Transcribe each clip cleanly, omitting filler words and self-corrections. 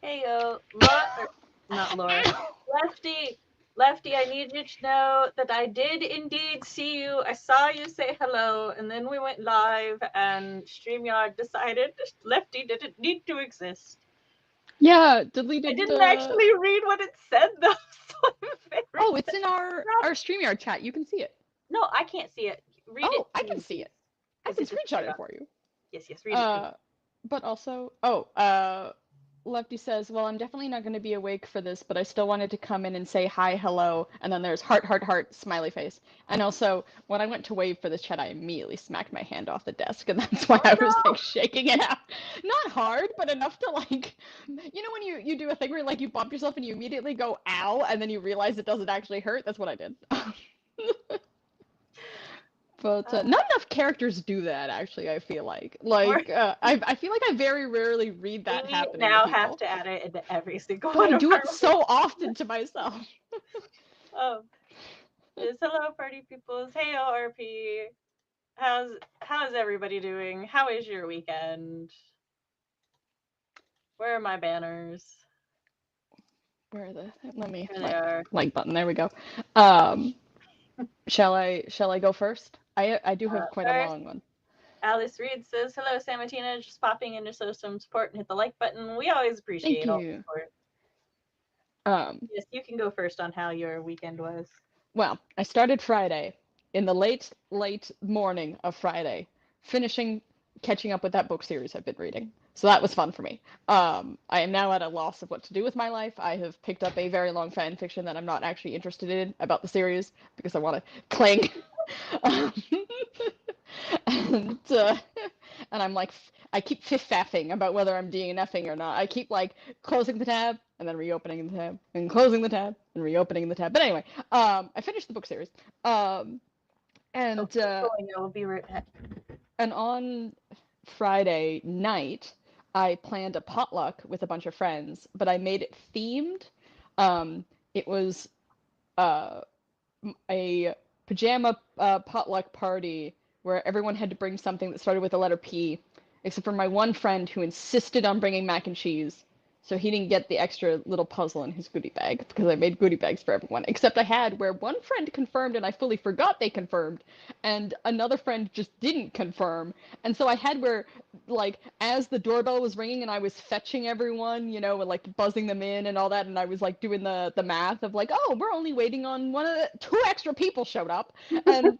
Hey, not Laura. Lefty, Lefty, I need you to know that I did indeed see you. I saw you say hello, and then we went live, and StreamYard decided Lefty didn't need to exist. Yeah, I deleted didn't actually read what it said, though, so I'm very Oh, it's in our distraught. StreamYard chat. You can see it. No, I can't see it. Read it Oh, I to can me, see please. it. I Because can it just screenshot showed it up. for you. Yes, read it to me. Uh, but also, Lefty says, well, I'm definitely not going to be awake for this, but I still wanted to come in and say hi, hello, and then there's heart, heart, heart, smiley face. And also, when I went to wave for this chat, I immediately smacked my hand off the desk, and that's why Oh, I was like no! shaking it out. Not hard, but enough to like, when you do a thing where like you bump yourself and you immediately go ow, and then you realize it doesn't actually hurt. That's what I did. But Uh, not enough characters do that, actually, I feel like. or I feel like I very rarely read that we happening to now have people. to add it into every single But I one of do our it so often to myself. um, just hello party peoples. Hey RP. How's everybody doing? How is your weekend? Where are my banners? Where are the let me Here they are. like button, there we go. Um shall I go first? I do have quite a First, long one. Alice Reed says, hello, Samatina. Just popping in to show some support and hit the like button. We always Thank appreciate all the you. support. Um Yes, you can go first on how your weekend was. well, I started Friday in the late morning of Friday, finishing catching up with that book series I've been reading. So that was fun for me. I am now at a loss of what to do with my life. I have picked up a very long fan fiction that I'm not actually interested in about the series because I want to cling. Um, and uh, and I'm like, I keep fiff-faffing about whether I'm DNFing or not. I keep like closing the tab and then reopening the tab and closing the tab and reopening the tab. But anyway, I finished the book series. Um, Oh, and keep uh, going. I will be right back. and on Friday night, I planned a potluck with a bunch of friends, but I made it themed. It was uh, a pajama potluck party where everyone had to bring something that started with the letter P, except for my one friend who insisted on bringing mac and cheese. So he didn't get the extra little puzzle in his goodie bag because I made goodie bags for everyone. Except I had where one friend confirmed and I fully forgot they confirmed, and another friend just didn't confirm. And so I had where, like, as the doorbell was ringing and I was fetching everyone, and like buzzing them in and all that, and I was like doing the math of like, oh, we're only waiting on two extra people showed up, and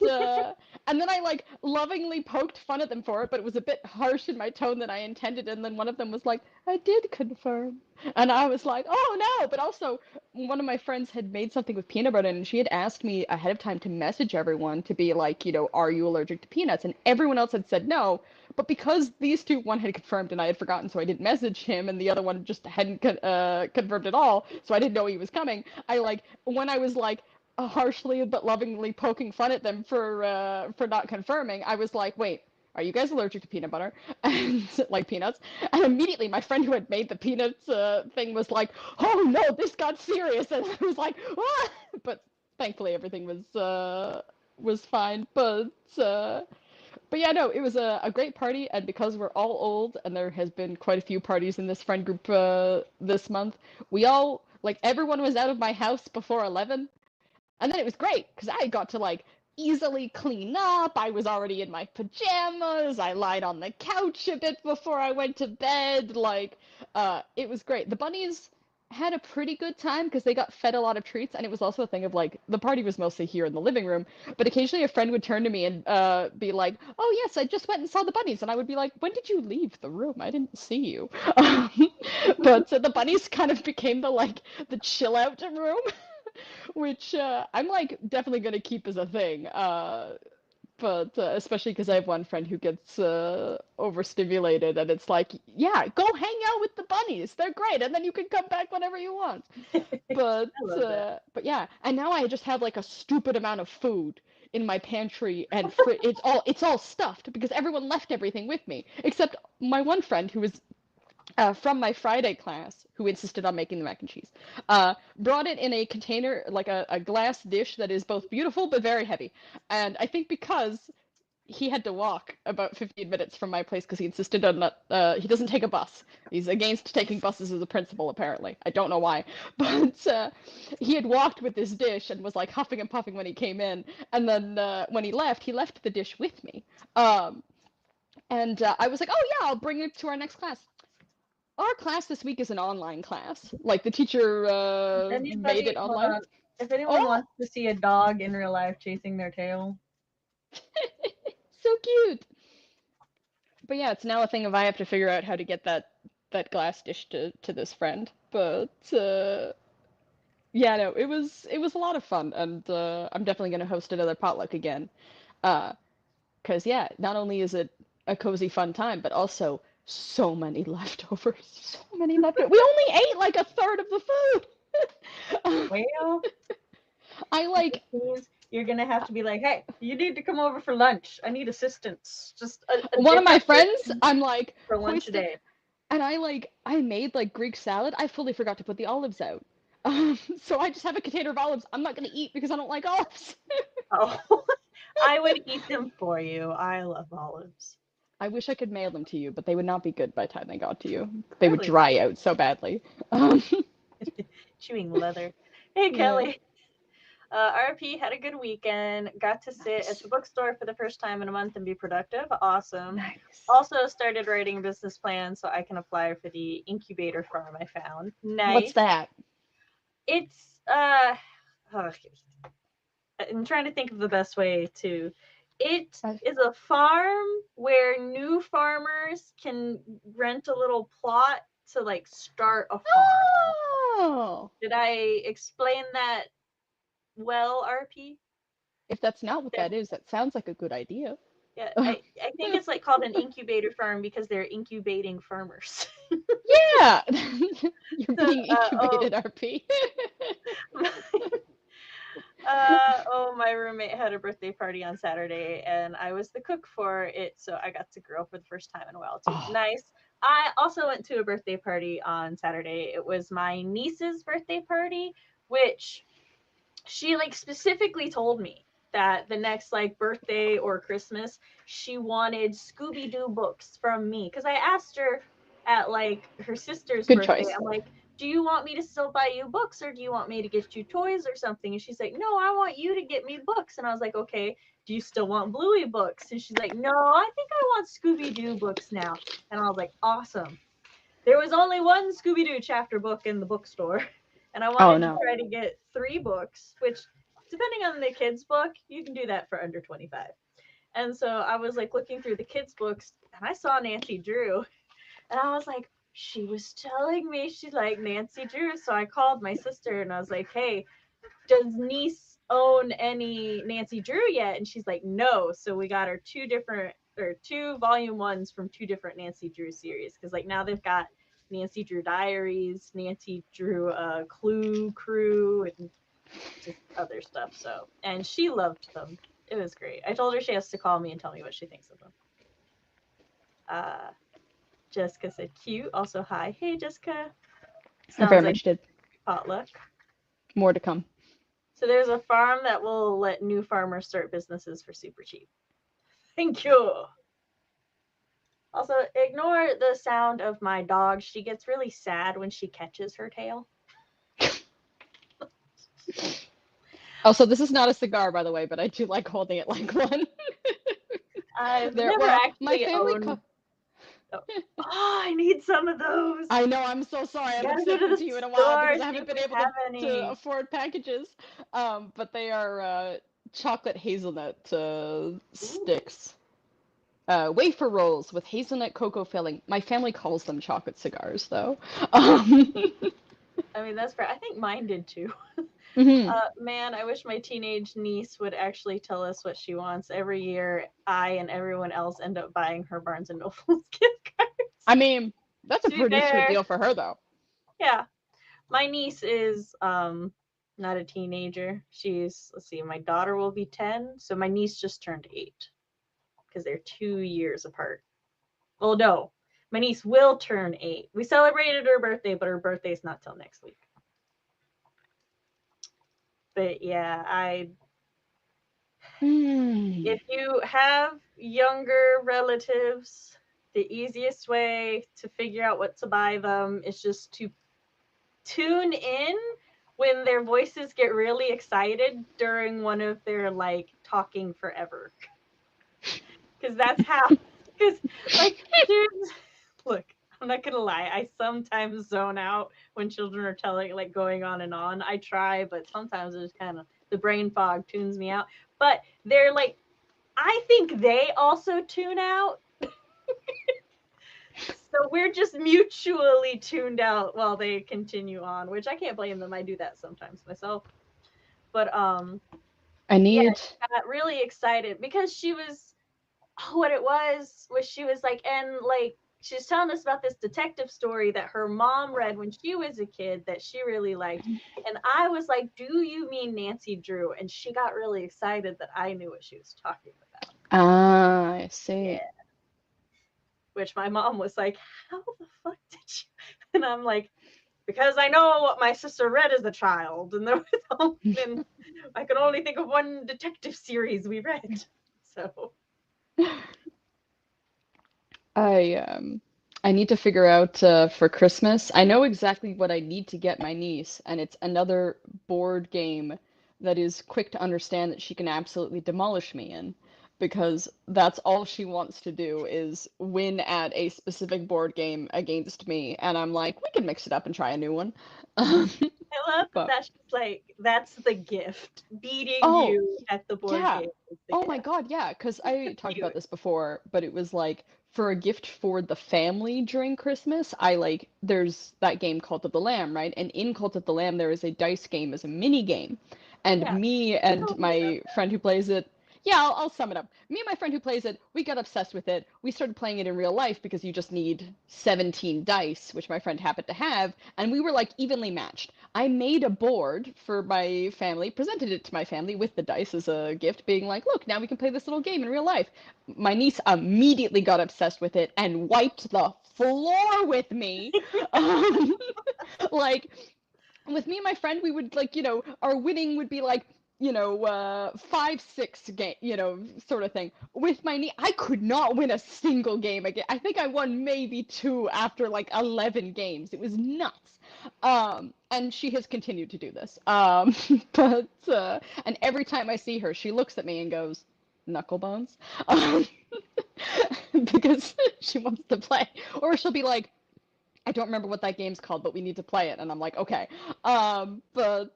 then I like lovingly poked fun at them for it, but it was a bit harsh in my tone than I intended. And then one of them was like, I did confirm. And I was like, oh no. But also, one of my friends had made something with peanut butter, and she had asked me ahead of time to message everyone to be like, are you allergic to peanuts? And everyone else had said no. But because these two, one had confirmed and I had forgotten, so I didn't message him, and the other one just hadn't confirmed at all, so I didn't know he was coming. I like, when I was like, harshly but lovingly poking fun at them for not confirming, I was like, "Wait, are you guys allergic to peanut butter and like peanuts?" And immediately, my friend who had made the peanuts thing was like, "Oh no, this got serious," and I was like, "What?" But thankfully, everything was fine. But yeah, no, it was a great party, and because we're all old, and there has been quite a few parties in this friend group this month, we all like everyone was out of my house before 11, and then it was great because I got to like easily clean up. I was already in my pajamas. I lied on the couch a bit before I went to bed. It was great. The bunnies had a pretty good time because they got fed a lot of treats, and it was also a thing of like the party was mostly here in the living room, but occasionally a friend would turn to me and be like, "Oh yes, I just went and saw the bunnies," and I would be like, "When did you leave the room? I didn't see you." But the bunnies kind of became the chill out room, which I'm like definitely gonna keep as a thing. But especially because I have one friend who gets overstimulated, and it's like, yeah, go hang out with the bunnies. They're great, and then you can come back whenever you want. But I love that. yeah, and now I just have like a stupid amount of food in my pantry, and it's all stuffed because everyone left everything with me except my one friend who was from my Friday class who insisted on making the mac and cheese. Brought it in a container, like a glass dish that is both beautiful but very heavy. And I think because he had to walk about 15 minutes from my place because he insisted on not, he doesn't take a bus. He's against taking buses as a principal, apparently. I don't know why. But he had walked with this dish and was like huffing and puffing when he came in. And then when he left the dish with me. Um, and I was like, oh yeah, I'll bring it to our next class. Our class this week is an online class. Like the teacher made Anybody, it hold online. on. If anyone Oh, wants to see a dog in real life chasing their tail, so cute. But yeah, it's now a thing of I have to figure out how to get that glass dish to this friend. But yeah, no, it was a lot of fun, and I'm definitely gonna host another potluck again. 'Cause yeah, not only is it a cozy fun time, but also so many leftovers, so many leftovers. We only ate like a third of the food. well, I this like means you're gonna have to be like, hey, you need to come over for lunch. I need assistance. Just a one of my different friends, person I'm like for lunch a hoisted. day. And I made like Greek salad. I fully forgot to put the olives out. So I just have a container of olives. I'm not gonna eat because I don't like olives. Oh, I would eat them for you. I love olives. I wish I could mail them to you, but they would not be good by the time they got to you. They would Probably dry out so badly. Um, chewing leather. Hey, yeah. Kelly. RP had a good weekend. Got to sit at Nice. the bookstore for the first time in a month and be productive. Awesome. Nice. Also started writing a business plan so I can apply for the incubator farm I found. What's Nice. that? It's oh, I'm trying to think of the best way to. It Uh, is a farm where new farmers can rent a little plot to like start a farm. Oh! Did I explain that well, RP? If that's not what Yeah, that is, that sounds like a good idea. yeah. I think it's like called an incubator farm because they're incubating farmers. Yeah! You're So, being incubated, RP. my roommate had a birthday party on Saturday, and I was the cook for it, so I got to grill for the first time in a while too. Oh, Nice. I also went to a birthday party on Saturday. It was my niece's birthday party, which she like specifically told me that the next like birthday or Christmas she wanted Scooby Doo books from me because I asked her at like her sister's good birthday. choice. I'm like, do you want me to still buy you books or do you want me to get you toys or something? And she's like, no, I want you to get me books. And I was like, okay, do you still want Bluey books? And she's like, no, I think I want Scooby Doo books now. And I was like, awesome. There was only one Scooby Doo chapter book in the bookstore, and I Oh wanted to no. try to get 3 books, which, depending on the kids' book, you can do that for under 25. And so I was like looking through the kids' books, and I saw Nancy Drew, and I was like, she was telling me she liked Nancy Drew. So I called my sister and I was like, hey, does niece own any Nancy Drew yet? And she's like, no. So we got her two volume ones from 2 different Nancy Drew series because like now they've got Nancy Drew Diaries, Nancy Drew Clue Crew, and just other stuff. So and she loved them. It was great. I told her she has to call me and tell me what she thinks of them. Uh, Jessica said cute. Also hi, hey Jessica. I very Sounds like much did. potluck. More to come. So there's a farm that will let new farmers start businesses for super cheap. Thank you. Also, ignore the sound of my dog. She gets really sad when she catches her tail. Also, this is not a cigar, by the way, but I do like holding it like one. I've There, never well, my actually family. owned. Oh, I need some of those. I know. I'm so sorry. I haven't Gotta go sent to them the to you in a while store, because I see haven't if been we able have to any. afford packages. But they are chocolate hazelnut Ooh. sticks. Wafer rolls with hazelnut cocoa filling. My family calls them chocolate cigars, though. I mean, that's fair. I think mine did too. Mhm. Man, I wish my teenage niece would actually tell us what she wants. Every year, I and everyone else end up buying her Barnes and Nobles gift cards. I mean, that's a To be pretty sweet fair, deal for her, though. yeah, my niece is not a teenager. She's, let's see, my daughter will be 10, so my niece just turned 8 because they're 2 years apart. Well, no, my niece will turn 8. We celebrated her birthday, but her birthday's not till next week. But yeah, Mm. If you have younger relatives, the easiest way to figure out what to buy them is just to tune in when their voices get really excited during one of their like talking forever. Because that's how, because like, dude, look, I'm not gonna lie, I sometimes zone out when children are telling, like, going on and on. I try, but sometimes it's kind of, the brain fog tunes me out. But they're like, I think they also tune out. So we're just mutually tuned out while they continue on, which I can't blame them. I do that sometimes myself. But I yeah, need. she got really excited because she was, oh, what it was she was like, and like she was telling us about this detective story that her mom read when she was a kid that she really liked. And I was like, do you mean Nancy Drew? And she got really excited that I knew what she was talking about. Ah, I see. Yeah. Which my mom was like, how the fuck did you? And I'm like, because I know what my sister read as a child, and there was only, and I could only think of one detective series we read. So I need to figure out for Christmas. I know exactly what I need to get my niece, and it's another board game that is quick to understand that she can absolutely demolish me in, because that's all she wants to do is win at a specific board game against me, and I'm like, we can mix it up and try a new one. I love that. But That's just like, that's the gift. Beating oh, you at the board yeah. game is the Oh my gift. God, yeah, because I talked about Cute. this before, but it was like for a gift for the family during Christmas, I like there's that game Cult of the Lamb, right? And in Cult of the Lamb there is a dice game as a mini game. And Yeah, me you and told me about my friend who plays it, yeah, I'll sum it up. Me and my friend who plays it, we got obsessed with it. We started playing it in real life because you just need 17 dice, which my friend happened to have, and we were like evenly matched. I made a board for my family, presented it to my family with the dice as a gift, being like, look, now we can play this little game in real life. My niece immediately got obsessed with it and wiped the floor with me. that. Um, like, with me and my friend, we would like, our winning would be like, 5-6 game, sort of thing. With my niece, I could not win a single game again. I think I won maybe two after like 11 games. It was nuts. And she has continued to do this. But and every time I see her, she looks at me and goes, "Knucklebones," um, because she wants to play, or she'll be like, I don't remember what that game's called, but we need to play it. And I'm like, okay. But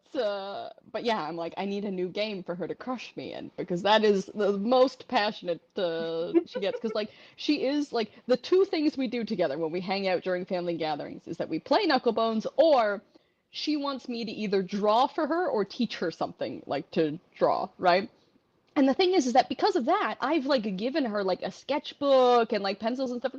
yeah, I'm like, I need a new game for her to crush me in because that is the most passionate she gets. Because like she is like the two things we do together when we hang out during family gatherings is that we play Knucklebones or she wants me to either draw for her or teach her something like to draw, right? And the thing is that because of that, I've like given her like a sketchbook and like pencils and stuff.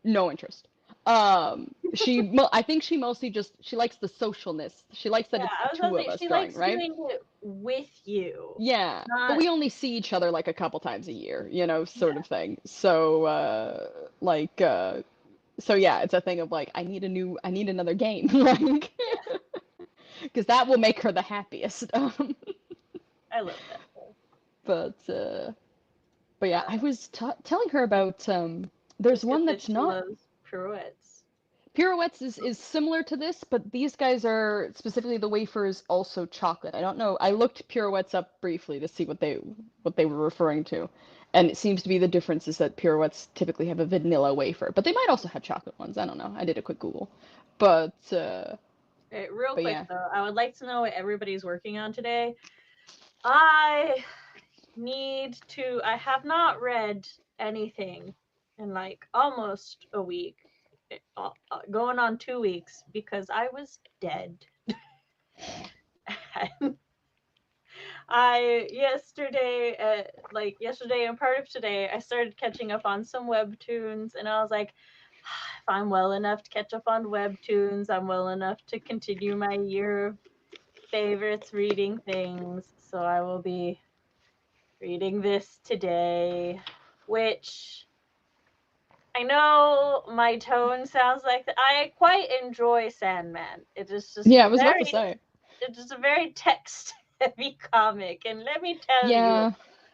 No interest. I think she mostly just she likes the socialness. She likes that Yeah, it's the I was gonna two of say us she drawing, likes right? doing it with you, Yeah, but not we only see each other like a couple times a year, sort yeah. of thing. So, like, so yeah, it's a thing of like, I need another game, like, Yeah, because that will make her the happiest. I love that though. But, but yeah, I Uh, was t telling her about, there's it's good one that that's she not loves pirouettes. Pirouettes is similar to this, but these guys are specifically the wafer is also chocolate. I don't know. I looked Pirouettes up briefly to see what they were referring to, and it seems to be the difference is that Pirouettes typically have a vanilla wafer, but they might also have chocolate ones. I don't know. I did a quick Google, but Okay, real but quick yeah. though, I would like to know what everybody's working on today. I need to. I have not read anything in like almost a week, going on 2 weeks because I was dead. I yesterday, yesterday and part of today, I started catching up on some webtoons, and I was like, if I'm well enough to catch up on webtoons, I'm well enough to continue my year of favorites reading things. So I will be reading this today, which I know my tone sounds like that. I quite enjoy Sandman. It is just Yeah, a I was about to very, say. it is a very text heavy comic, and let me tell you, Yeah.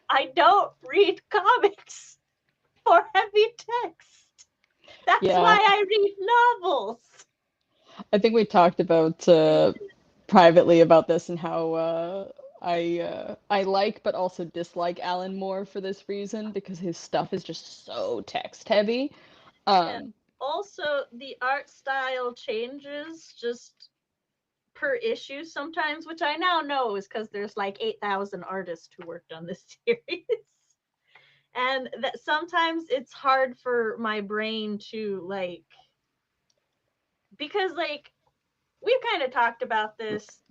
I don't read comics for heavy text. That's Yeah, why I read novels. I think we talked about privately about this and how I like but also dislike Alan Moore for this reason because his stuff is just so text heavy. Yeah. Um, Also, the art style changes just per issue sometimes, which I now know is because there's like 8,000 artists who worked on this series. And that sometimes it's hard for my brain to like, because like we've kind of talked about this.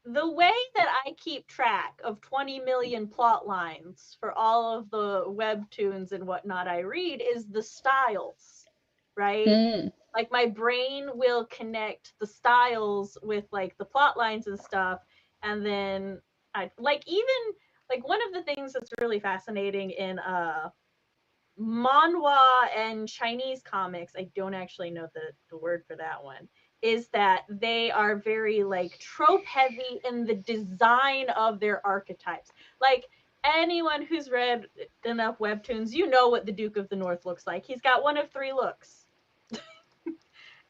The way that I keep track of 20 million plot lines for all of the webtoons and whatnot I read is the styles, right? mm, Like my brain will connect the styles with like the plot lines and stuff, and then I like even like one of the things that's really fascinating in manhwa and Chinese comics, I don't actually know the word for that one, is that they are very like trope heavy in the design of their archetypes. Like anyone who's read enough webtoons, you know what the Duke of the North looks like. He's got one of three looks.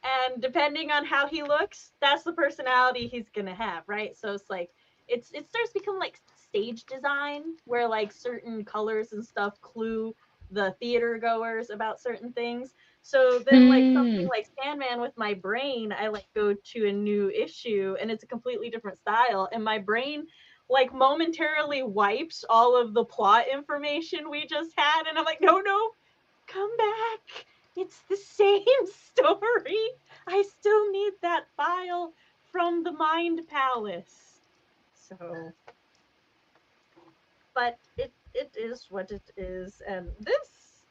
And depending on how he looks, that's the personality he's gonna have, right? So it's like it starts to become like stage design where like certain colors and stuff clue the theater goers about certain things. So then like something mm. like Sandman with my brain, I like go to a new issue and it's a completely different style and my brain like momentarily wipes all of the plot information we just had and I'm like, no, come back. It's the same story. I still need that file from the Mind Palace. So, but it is what it is, and this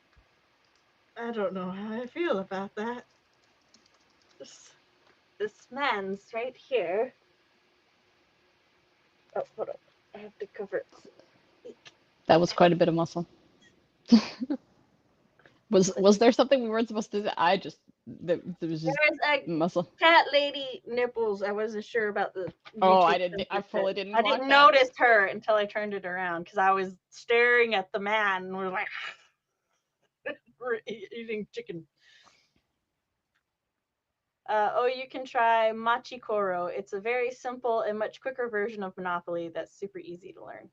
I don't know how I feel about that. This this man's right here. Oh, hold up. I have to cover it. That was quite a bit of muscle. Was there something we weren't supposed to do? There was just There's a muscle. cat lady nipples. I wasn't sure about the Oh, YouTube I censorship. fully didn't I clock didn't that. notice her until I turned it around because I was staring at the man and was like eating chicken. Oh, you can try Machikoro. It's a very simple and much quicker version of Monopoly that's super easy to learn.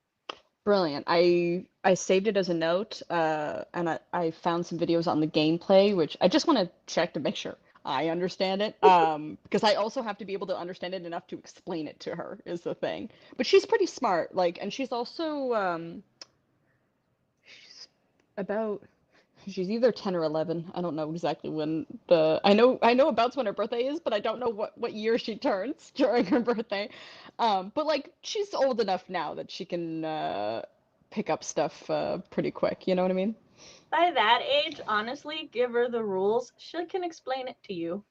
Brilliant. I saved it as a note, and I found some videos on the gameplay, which I just want to check to make sure I understand it. Because I also have to be able to understand it enough to explain it to her, is the thing. But she's pretty smart, like, and she's also she's about she's either 10 or 11. I don't know exactly when the I know about when her birthday is, but I don't know what year she turns during her birthday. But like she's old enough now that she can pick up stuff pretty quick, you know what I mean? By that age, honestly, give her the rules. She can explain it to you.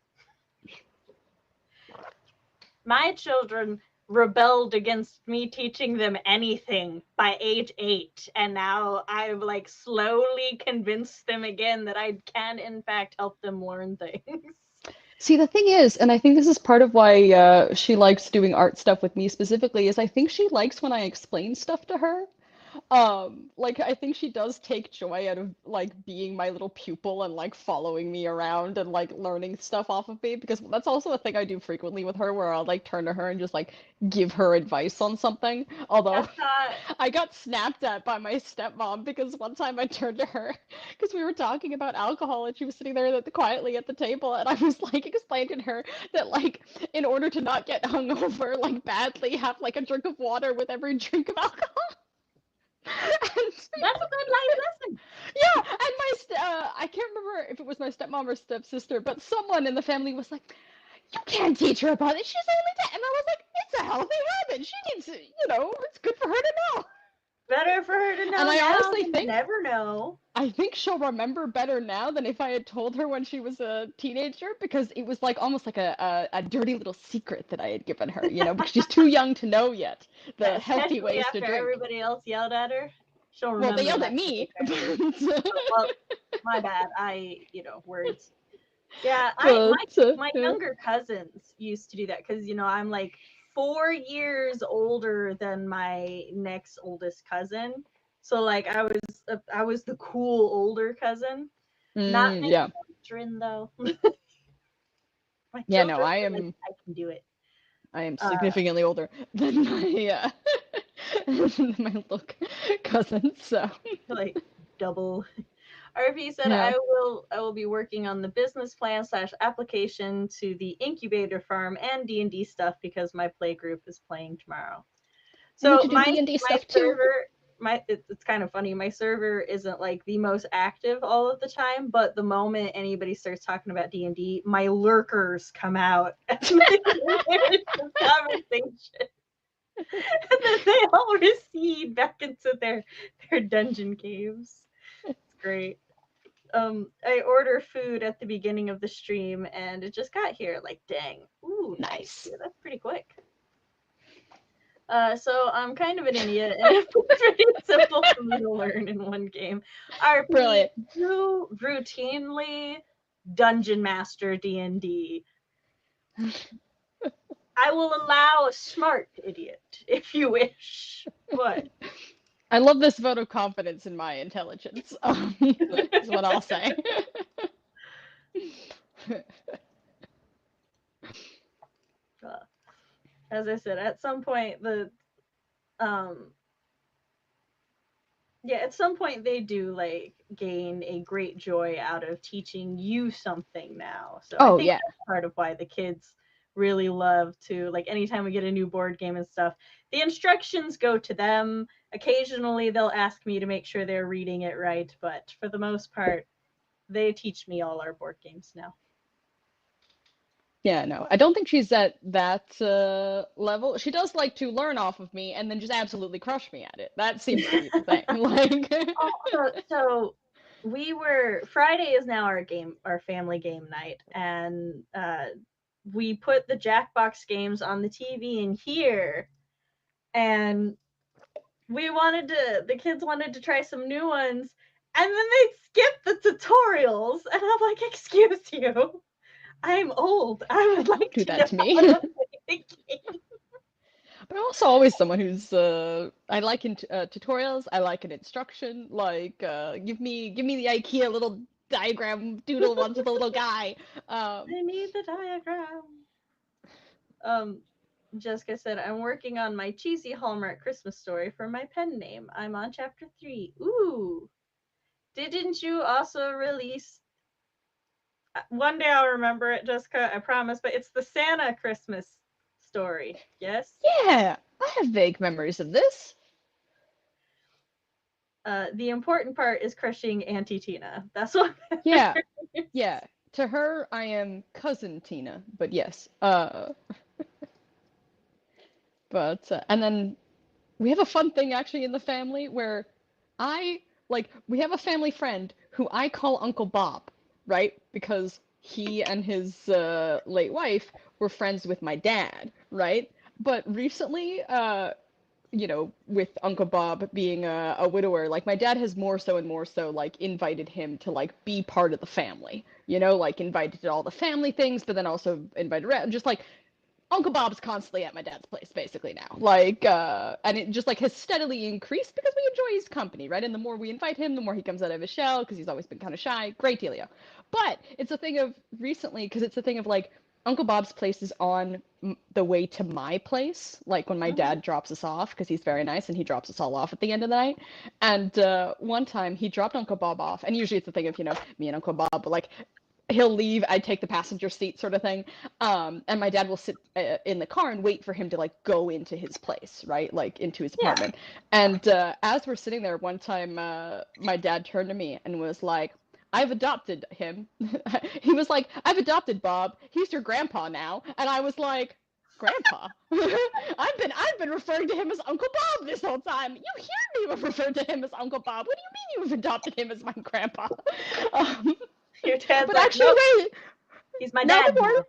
My children rebelled against me teaching them anything by age 8 and now I've like slowly convinced them again that I can in fact help them learn things. See, the thing is, and I think this is part of why she likes doing art stuff with me specifically, is I think she likes when I explain stuff to her. Like I think she does take joy out of like being my little pupil and like following me around and like learning stuff off of me because that's also a thing I do frequently with her where I'll like turn to her and just like give her advice on something. Although That's not I got snapped at by my stepmom because one time I turned to her because we were talking about alcohol and she was sitting there quietly at the table and I was like explaining to her that like in order to not get hungover like badly have like a drink of water with every drink of alcohol. And that's a good life lesson. yeah, and I can't remember if it was my stepmom or stepsister, but someone in the family was like, "You can't teach her about it. She's only 10." And I was like, "It's a healthy habit. She needs to, it's good for her to know." Better for her to And know I now honestly than to think never know. I think she'll remember better now than if I had told her when she was a teenager because it was like almost like a dirty little secret that I had given her, because she's too young to know yet the healthy Especially ways to after drink. everybody else yelled at her. She'll Well, they remember yelled at that to be me, fair. but Well, my bad. Words. Yeah, I but my younger cousins used to do that because I'm like 4 years older than my next oldest cousin. So like I was the cool older cousin. Not my Yeah. children though. My Yeah, no, children are like, I can do it. I am Uh, significantly older than my than my little cousins, so like double. RP said yeah. I will be working on the business plan slash application to the incubator farm and D&D stuff because my play group is playing tomorrow. I need So to do D&D my stuff too. server it's kind of funny. My server isn't like the most active all of the time, but the moment anybody starts talking about D&D, my lurkers come out and there's some conversation, and then they all recede back into their dungeon caves. It's great. I order food at the beginning of the stream and it just got here. Like, dang. Ooh, nice. Nice. Yeah, that's pretty quick. So I'm kind of an idiot, and it was pretty simple for me to learn in one game. RP, Brilliant. do routinely dungeon master D&D. I will allow a smart idiot if you wish, but I love this vote of confidence in my intelligence. Is what I'll say. uh, as I said, at some point um at some point they do like gain a great joy out of teaching you something now. So I Oh think yeah. that's part of why the kids really love to, like, anytime we get a new board game and stuff, the instructions go to them. Occasionally they'll ask me to make sure they're reading it right, but for the most part, they teach me all our board games now. Yeah, no. I don't think she's at that level. She does like to learn off of me and then just absolutely crush me at it. That seems to be the thing. Like So Friday is now our family game night, and we put the Jackbox games on the TV in here, and the kids wanted to try some new ones, and then they skipped the tutorials, and I'm like, excuse you, I'm old. I would don't like do to that know to how me. to play the game. But I'm also always someone who's I like tutorials. I like an instruction. Like give me the IKEA little diagram doodle ones with a little guy. I need the diagram. Um, Jessica said, I'm working on my cheesy Hallmark Christmas story for my pen name. I'm on chapter 3. Ooh. Didn't you also release? One day I'll remember it, Jessica, I promise, but it's the Santa Christmas story. Yes? Yeah, I have vague memories of this. The important part is crushing Auntie Tina. That's what Yeah, matters. yeah. To her, I am cousin Tina, but yes. But and then we have a fun thing actually in the family where I we have a family friend who I call Uncle Bob, right? Because he and his late wife were friends with my dad, right? But recently, with Uncle Bob being a widower, like my dad has more so and more so like invited him to like be part of the family, like invited to all the family things, but then also invited around, just like Uncle Bob's constantly at my dad's place basically now. And it just like has steadily increased because we enjoy his company, right? And the more we invite him, the more he comes out of his shell because he's always been kind of shy. Great dealio. But it's a thing of recently because it's a thing of like Uncle Bob's place is on the way to my place, like when my Mm-hmm. dad drops us off because he's very nice and he drops us all off at the end of the night. And one time he dropped Uncle Bob off, and usually it's a thing of me and Uncle Bob, but like he'll leave, I take the passenger seat sort of thing. And my dad will sit in the car and wait for him to like go into his place, right? Like into his Yeah. apartment. And as we're sitting there one time, my dad turned to me and was like, I've adopted him. He was like, I've adopted Bob. He's your grandpa now. And I was like, Grandpa? I've been referring to him as Uncle Bob this whole time. You hear me refer to him as Uncle Bob. What do you mean you've adopted him as my grandpa? Your dad's But like, actually, nope, wait. he's my Now dad the more now.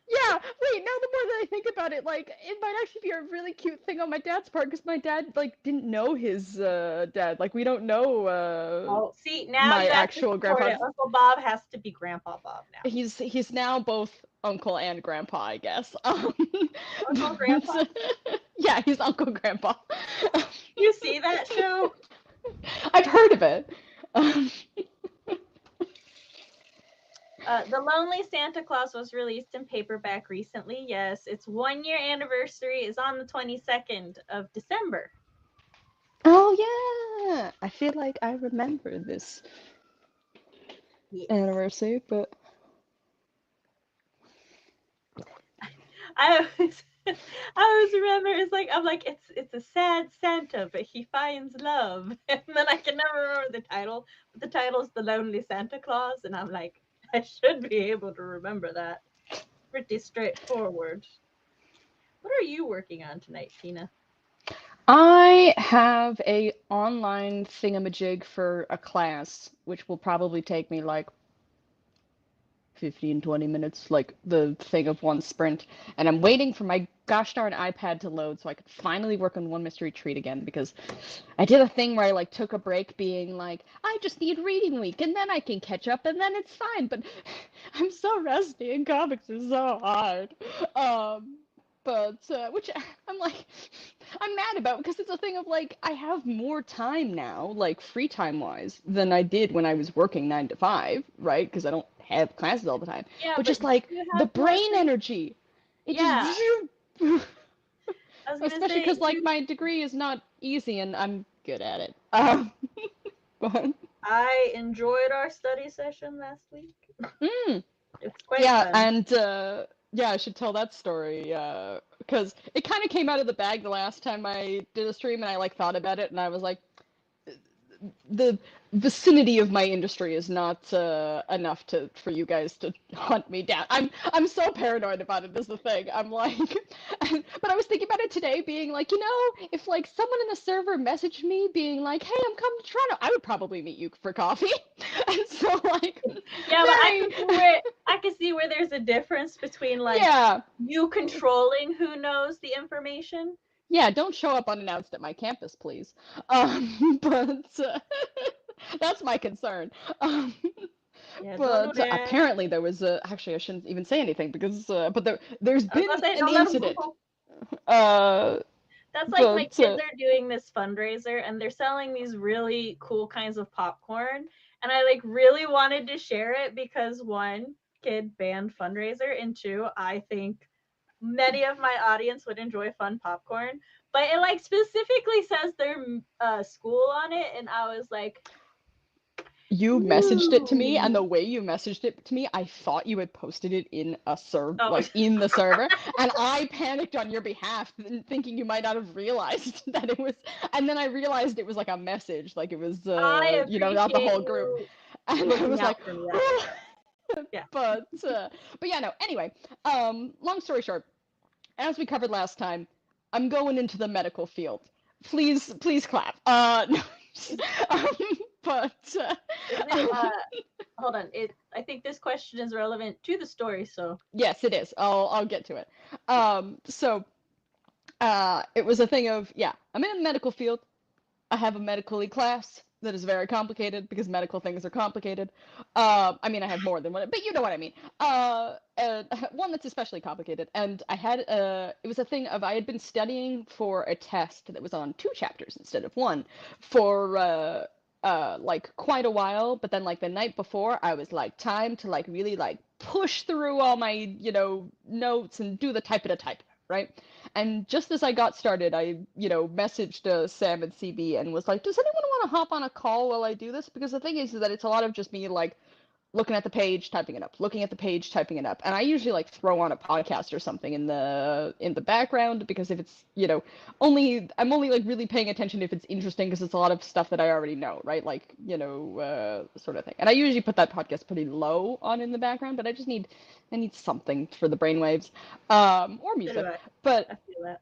Yeah, wait, now the more that I think about it, like, it might actually be a really cute thing on my dad's part, because my dad, like, didn't know his, dad. Like, we don't know, Oh, see, now my you have to actual support grandpa. it. Uncle Bob has to be Grandpa Bob now. He's now both uncle and grandpa, I guess. Uncle Grandpa. But, yeah, he's Uncle Grandpa. You see that show? I've heard of it. Um, The Lonely Santa Claus was released in paperback recently. Yes, its 1 year anniversary is on the 22nd of December. oh yeah, I feel like I remember this Yes. anniversary, but I always, I always remember it's like I'm like it's a sad Santa, but he finds love, and then I can never remember the title. But the title's The Lonely Santa Claus, and I'm like I should be able to remember that. Pretty straightforward. What are you working on tonight, Tina? I have a online thingamajig for a class, which will probably take me like 15, 20 minutes, like the thing of one sprint. And I'm waiting for my gosh darn iPad to load so I could finally work on One Mystery Treat again, because I did a thing where I like took a break being like, I just need reading week and then I can catch up and then it's fine. But I'm so rusty and comics are so hard. But which I'm like I'm mad about, because it's a thing of like I have more time now, like free time wise, than I did when I was working 9 to 5, right? Because I don't have classes all the time. Yeah, But but just like you the have more brain free. energy, it just Yeah, I was gonna especially say because like you. my degree is not easy and I'm good at it. But I enjoyed our study session last week. mm, It was quite yeah, fun. and yeah, I should tell that story because it kind of came out of the bag the last time I did a stream, and I like thought about it, and I was like, the vicinity of my industry is not enough to for you guys to hunt me down. I'm so paranoid about it is the thing. I'm like, but I was thinking about it today, being like, if like someone in the server messaged me being like, "Hey, I'm coming to Toronto," I would probably meet you for coffee. And so like, Yeah, but very, I can see where there's a difference between like yeah, you controlling who knows the information. yeah. Don't show up unannounced at my campus, please. But that's my concern. Um, Yeah, don't do But that. apparently there was a, actually I shouldn't even say anything because but there's I was been about to say, an don't let them incident. know. Uh That's like my but kids are doing this fundraiser and they're selling these really cool kinds of popcorn. And I like really wanted to share it because one, kid band fundraiser, and two, I think many of my audience would enjoy fun popcorn. But it like specifically says their school on it, and I was like, you messaged it to me, and ooh. the way you messaged it to me, I thought you had posted it in a server, Oh, like in the server, and I panicked on your behalf, thinking you might not have realized that it was, and then I realized it was like a message, like it was, I not the appreciate whole group, you and I looking was like, out for me that way. Yeah. but yeah, no. Anyway, long story short, as we covered last time, I'm going into the medical field. Please clap. No, Is, um, but is it um, hold on. It I think this question is relevant to the story, so yes, it is. I'll get to it. yeah. So it was a thing of, yeah, I'm in the medical field. I have a medically class that is very complicated because medical things are complicated. I mean, I have more than one, but you know what I mean. And one that's especially complicated. And I had it was a thing of I had been studying for a test that was on 2 chapters instead of one for like quite a while. But then like the night before, I was like, time to like really like push through all my notes and do the type at a type, right? And just as I got started, I, messaged Sam and CB and was like, "Does anyone want to hop on a call while I do this?" Because the thing is that it's a lot of just me like looking at the page, typing it up, looking at the page, typing it up. And I usually like throw on a podcast or something in the background, because if it's, only I'm only like really paying attention if it's interesting, because it's a lot of stuff that I already know, right? Like, sort of thing. And I usually put that podcast pretty low on in the background, but I need something for the brainwaves, or So do music. I. But I feel that.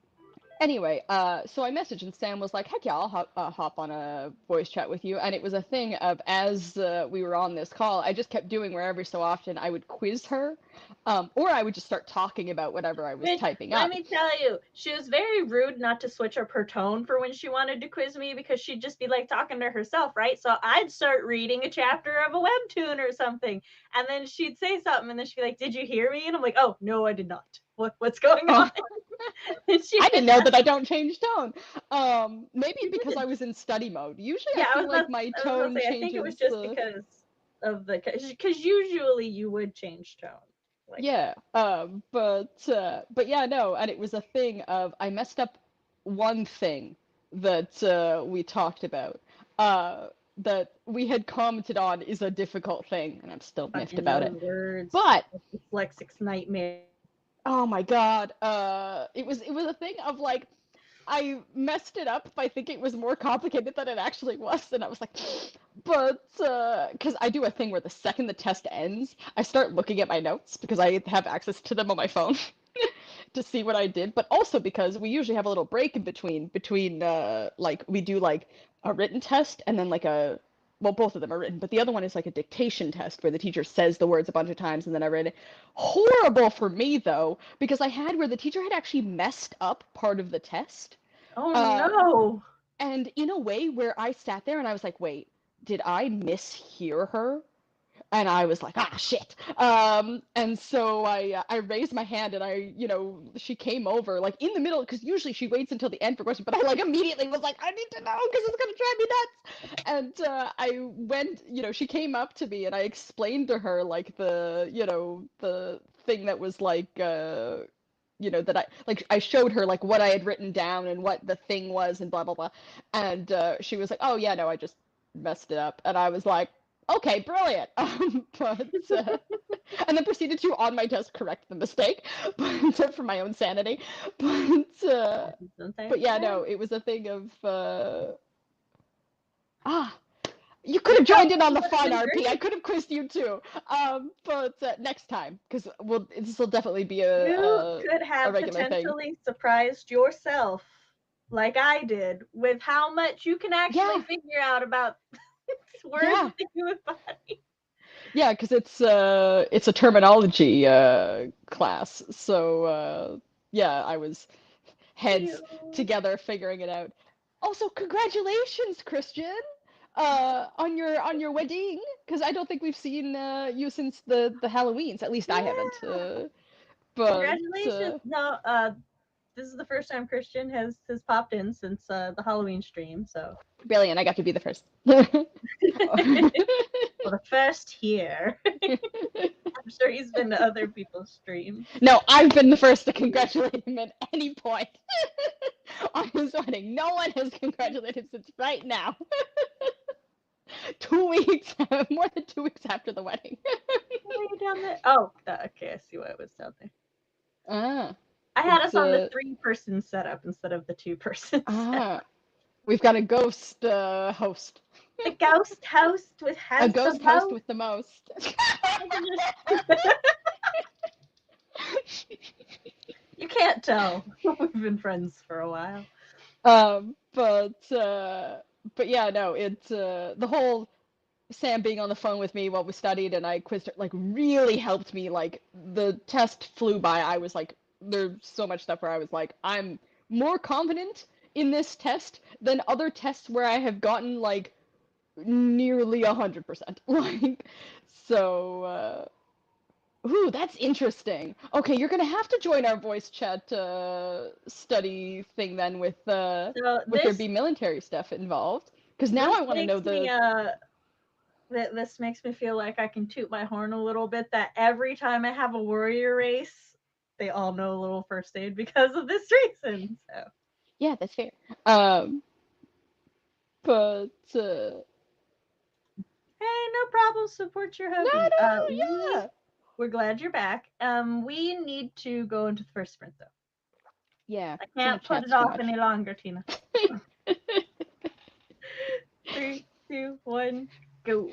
Anyway, so I messaged and Sam was like, "Heck yeah, I'll hop on a voice chat with you." And it was a thing of as we were on this call, I just kept doing where every so often I would quiz her, or I would just start talking about whatever I was Which, typing let up. me tell you, she was very rude not to switch up her tone for when she wanted to quiz me because she'd just be like talking to herself, right? So I'd start reading a chapter of a webtoon or something, and then she'd say something, and then she'd be like, "Did you hear me?" And I'm like, "Oh no, I did not. What's going on?" Oh, And she I did didn't know that. that I don't change tone. Maybe because I was in study mode. Usually, I Yeah, feel like my I was about tone to say, I think it was changes. just because of the because usually you would change tone like that. Yeah, but yeah, no, and it was a thing of I messed up one thing that we talked about, that we had commented on is a difficult thing, and I'm still miffed Fucking about those it. words, But dyslexics nightmare. oh my God, it was a thing of like I messed it up by thinking it was more complicated than it actually was, and I was like, but because I do a thing where the second the test ends, I start looking at my notes because I have access to them on my phone to see what I did, but also because we usually have a little break in between like we do like a written test and then like a well, both of them are written, but the other one is like a dictation test where the teacher says the words a bunch of times and then I read it. Horrible for me though, because I had where the teacher had actually messed up part of the test. Oh Uh, no. and in a way where I sat there and I was like, wait, did I mishear her? And I was like, ah, shit. And so I raised my hand and she came over like in the middle because usually she waits until the end for questions, but I like immediately was like, I need to know because it's gonna drive me nuts. And I went, she came up to me and I explained to her like the thing that was like that I showed her like what I had written down and what the thing was and blah blah blah. And she was like, "Oh yeah, no, I just messed it up." And I was like, "Okay, brilliant." But and then proceeded to on my test correct the mistake, but for my own sanity. But but yeah, no, it was a thing of ah. You could Your have joined in on problem the would have fun, been RP. I great. could have quizzed you too. But next time, because this will definitely be You could a have regular thing. potentially surprised yourself, like I did, with how much you can actually Yeah, figure out about words yeah, in the human body. yeah, because it's a terminology class. So yeah, I was heads Ew. together figuring it out. Also, congratulations, Christian, on your wedding. Because I don't think we've seen you since the Halloweens. At least I haven't. Yeah. But Congratulations. No, this is the first time Christian has popped in since the Halloween stream, so brilliant. I got to be the first. well, the first here. I'm sure he's been to other people's streams. No, I've been the first to congratulate him at any point on his wedding. No one has congratulated him since right now. 2 weeks, more than 2 weeks after the wedding. Why are you down there? Oh, okay, I see why it was down there. Ah, I had it's us on the three-person setup instead of the two-person setup. ah, we've got a ghost host, The ghost host with a has the ghost host most. with the most. You can't tell. We've been friends for a while. um, but uh, but yeah, no, it's the whole Sam being on the phone with me while we studied and I quizzed her, like really helped me. Like the test flew by. I was like, there's so much stuff where I was like, I'm more confident in this test than other tests where I have gotten like nearly 100%. Like, so, ooh, that's interesting. Okay, you're gonna have to join our voice chat study thing then So with there this be military stuff involved. Because now this I want to know makes me the this makes me feel like I can toot my horn a little bit that every time I have a warrior race, they all know a little first aid because of this reason. So yeah, that's fair. Um, but hey, no problem. Support your no, hubby. no, yeah, We're glad you're back. We need to go into the first sprint though. yeah. I Gonna can't put chat it too off much. any longer, Tina. 3, 2, 1, go.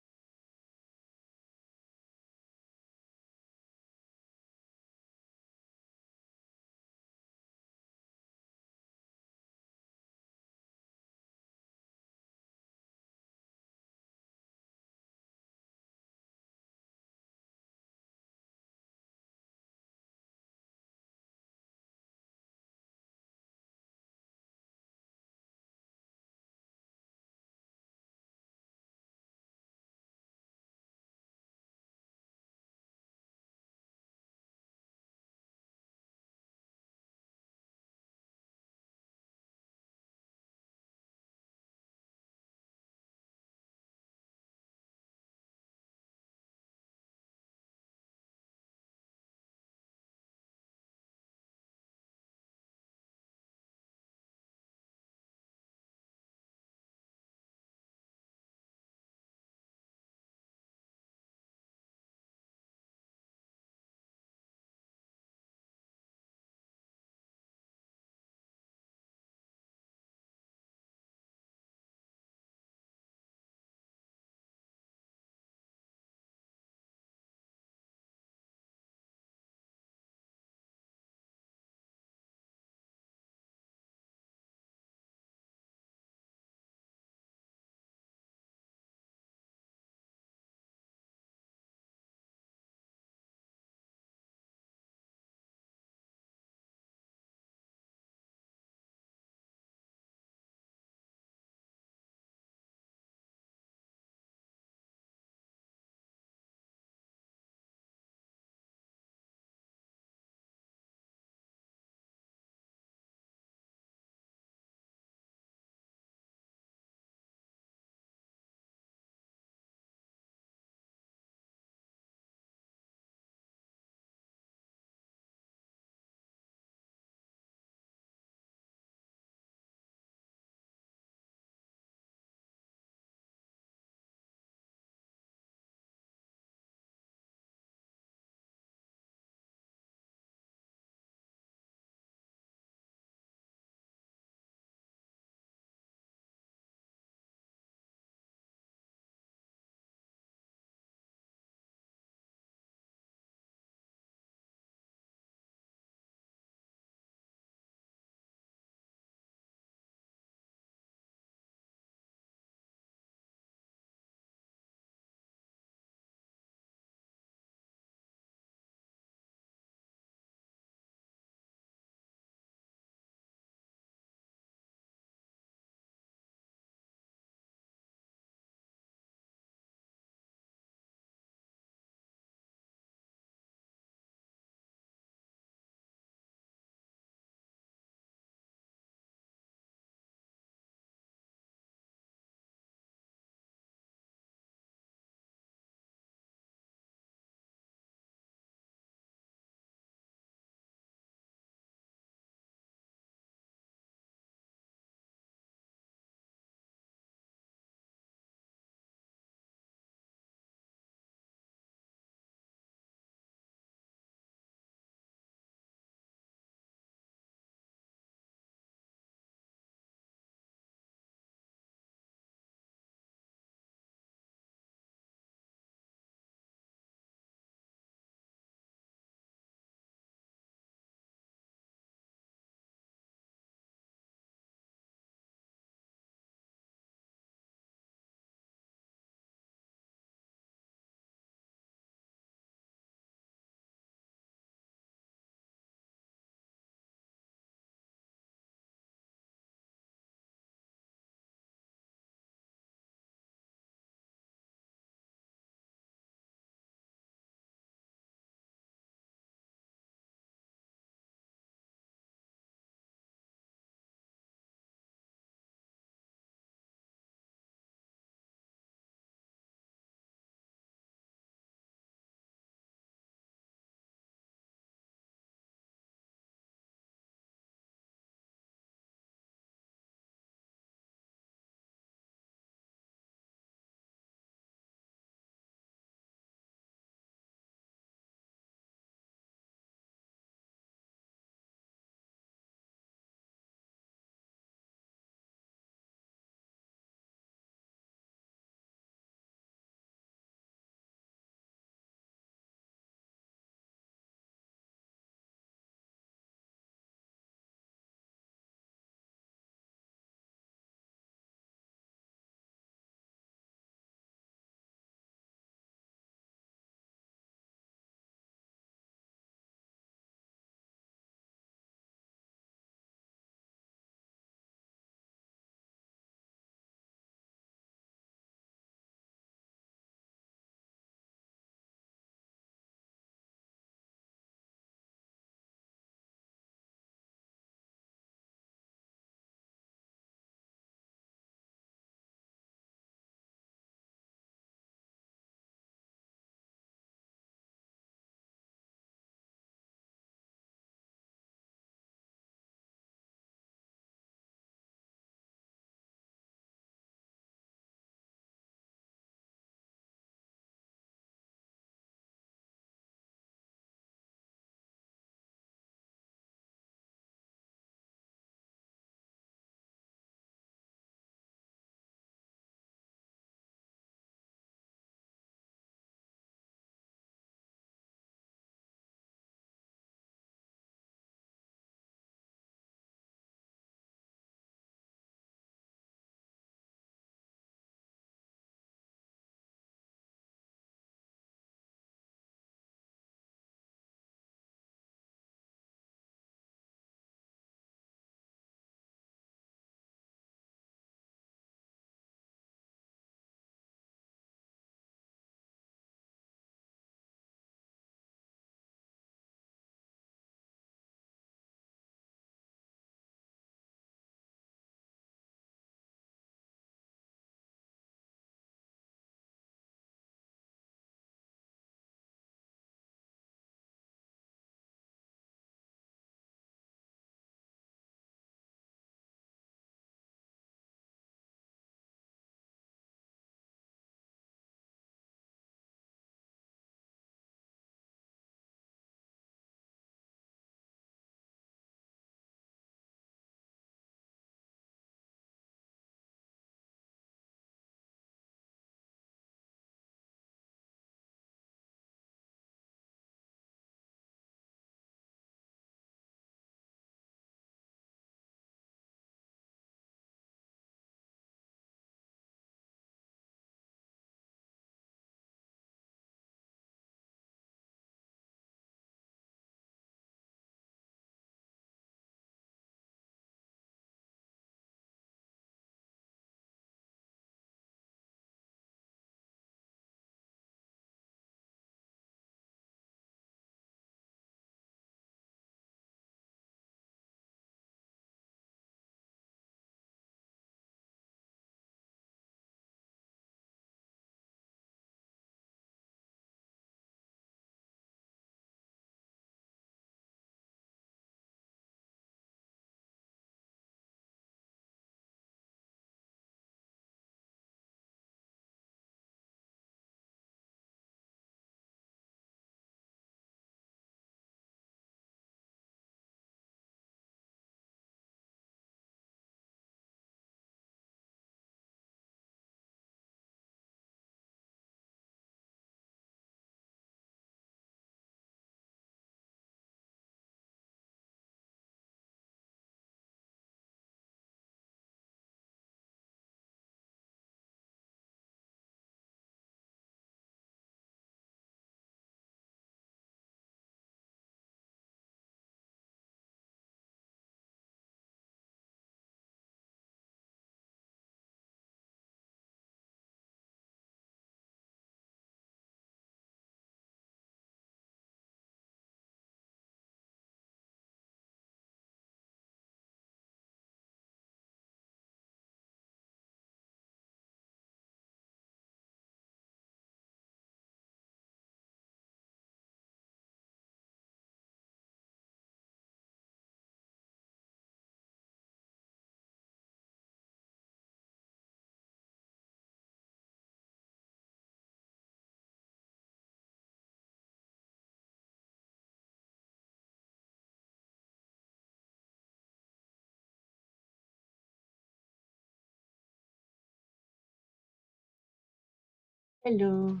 Hello.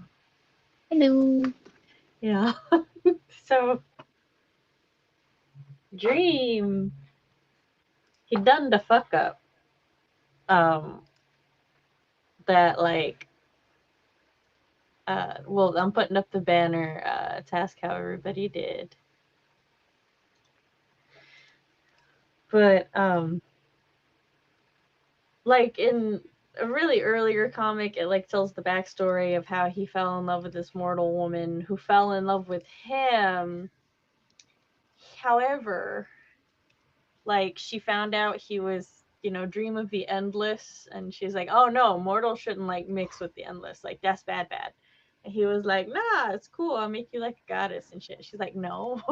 Hello. Yeah. So, Dream, he done the fuck up. Um, that like, well, I'm putting up the banner, task how everybody did. But, like in a really earlier comic, it like tells the backstory of how he fell in love with this mortal woman who fell in love with him. However, like she found out he was, dream of the endless, and she's like, oh no, mortal shouldn't like mix with the endless, like that's bad bad. And he was like, nah, it's cool, I'll make you like a goddess and shit. She's like, no.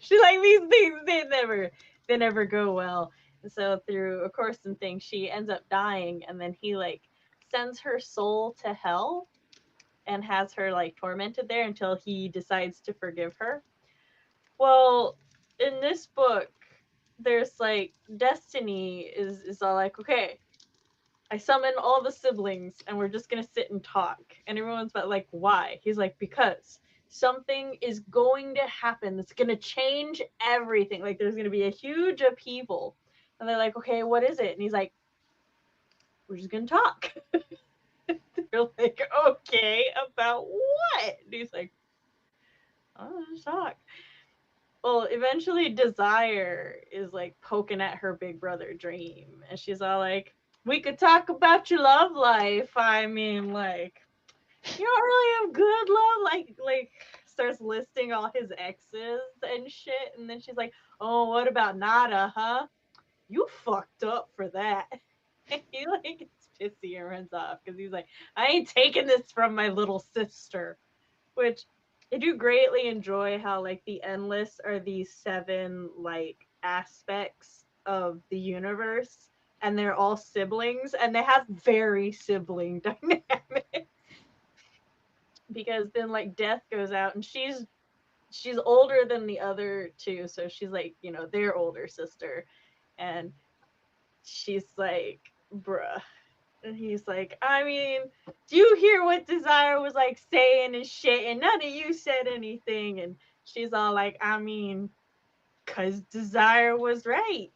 She's like, these things, they never go well. And so through a course and things, she ends up dying, and then he like sends her soul to hell and has her like tormented there until he decides to forgive her. Well, in this book, there's like Destiny is all like, okay, I summon all the siblings and we're just gonna sit and talk. And everyone's like, why? He's like, because something is going to happen that's gonna change everything. Like there's gonna be a huge upheaval. And they're like, okay, what is it? And he's like, we're just gonna talk. They're like, okay, about what? And he's like, oh, just talk. Well, eventually Desire is like poking at her big brother Dream, and she's all like, "We could talk about your love life. I mean, like, you don't really have good love." Like starts listing all his exes and shit, and then she's like, "Oh, what about Nada, huh? You fucked up for that." He like gets pissy and runs off because he's like, "I ain't taking this from my little sister." Which I do greatly enjoy how like the endless are these seven like aspects of the universe, and they're all siblings and they have very sibling dynamics. Because then like Death goes out and she's older than the other two, so she's like, their older sister, and she's like, bruh. And he's like, I mean, do you hear what Desire was like saying and shit? And none of you said anything. And she's all like, I mean, cause Desire was right.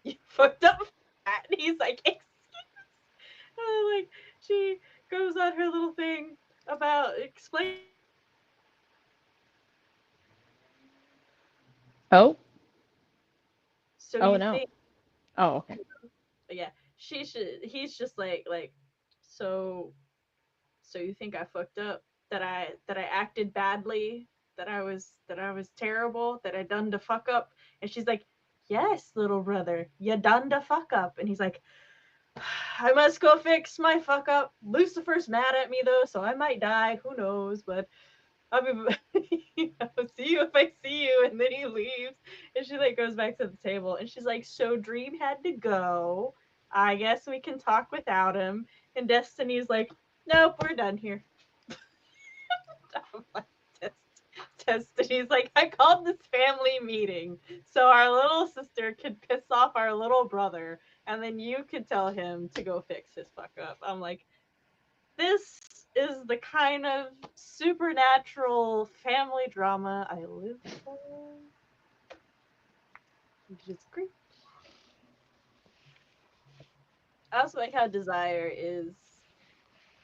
You fucked up for that. And he's like, and like she goes on her little thing about explaining Oh. so Oh you no. think, Oh, okay. but yeah, he's just like, so you think I fucked up? That I acted badly? That I was terrible? That I done the fuck up? And she's like, yes, little brother, you done the fuck up. And he's like, I must go fix my fuck up. Lucifer's mad at me though, so I might die. Who knows? But I'll be, see you if I see you. And then he leaves, and she like goes back to the table, and she's like, so Dream had to go. I guess we can talk without him. And Destiny's like, nope, we're done here. I'm like, Destiny's like, I called this family meeting so our little sister could piss off our little brother, and then you could tell him to go fix his fuck up. I'm like, this is the kind of supernatural family drama I live for. Disagree. I also like how Desire is,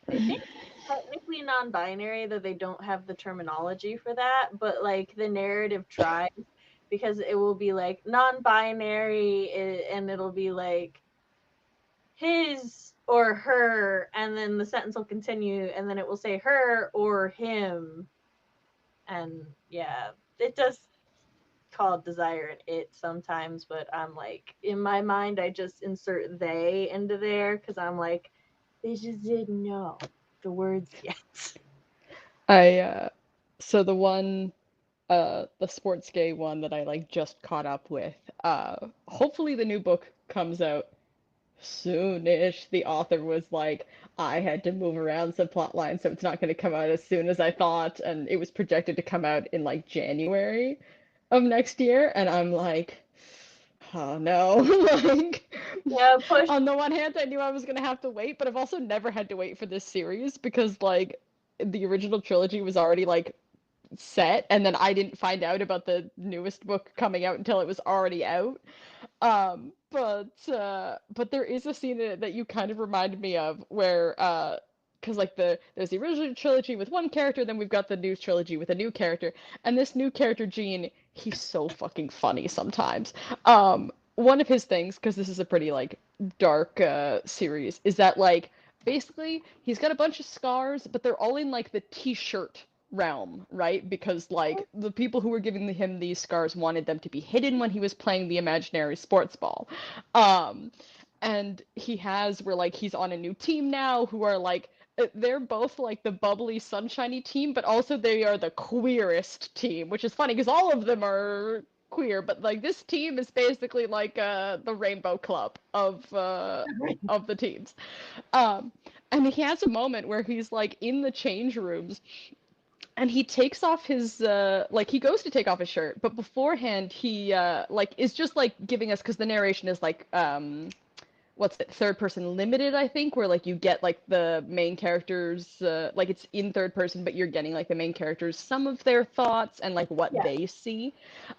I think, technically non-binary, though they don't have the terminology for that, but like the narrative tries, because it will be like non-binary, and it'll be like his or her, and then the sentence will continue, and then it will say her or him. And yeah, it does call Desire and it sometimes, but I'm like, in my mind I just insert they into there because I'm like, they just didn't know the words yet. I so the sports gay one that I like just caught up with. Hopefully the new book comes out soonish. The author was like, I had to move around some plot lines, so it's not going to come out as soon as I thought, and it was projected to come out in like January of next year, and I'm like, oh no. Like, Yeah, push. on the one hand, I knew I was going to have to wait, but I've also never had to wait for this series because like the original trilogy was already like set, and then I didn't find out about the newest book coming out until it was already out. But there is a scene in it that you kind of reminded me of where because like there's the original trilogy with one character, then we've got the new trilogy with a new character, and this new character Gene, he's so fucking funny sometimes. One of his things, because this is a pretty like dark series, is that like basically he's got a bunch of scars, but they're all in like the t-shirt realm, right? Because like the people who were giving him these scars wanted them to be hidden when he was playing the imaginary sports ball. Um, and he has where like he's on a new team now who are like they're both like the bubbly sunshiny team, but also they are the queerest team, which is funny because all of them are queer, but like this team is basically like the rainbow club of the teams. Um, and he has a moment where he's like in the change rooms and he takes off his like he goes to take off his shirt, but beforehand he like is just like giving us, because the narration is like what's it, third person limited, I think, where like you get like the main characters like it's in third person, but you're getting like the main characters some of their thoughts and like what Yeah. they see.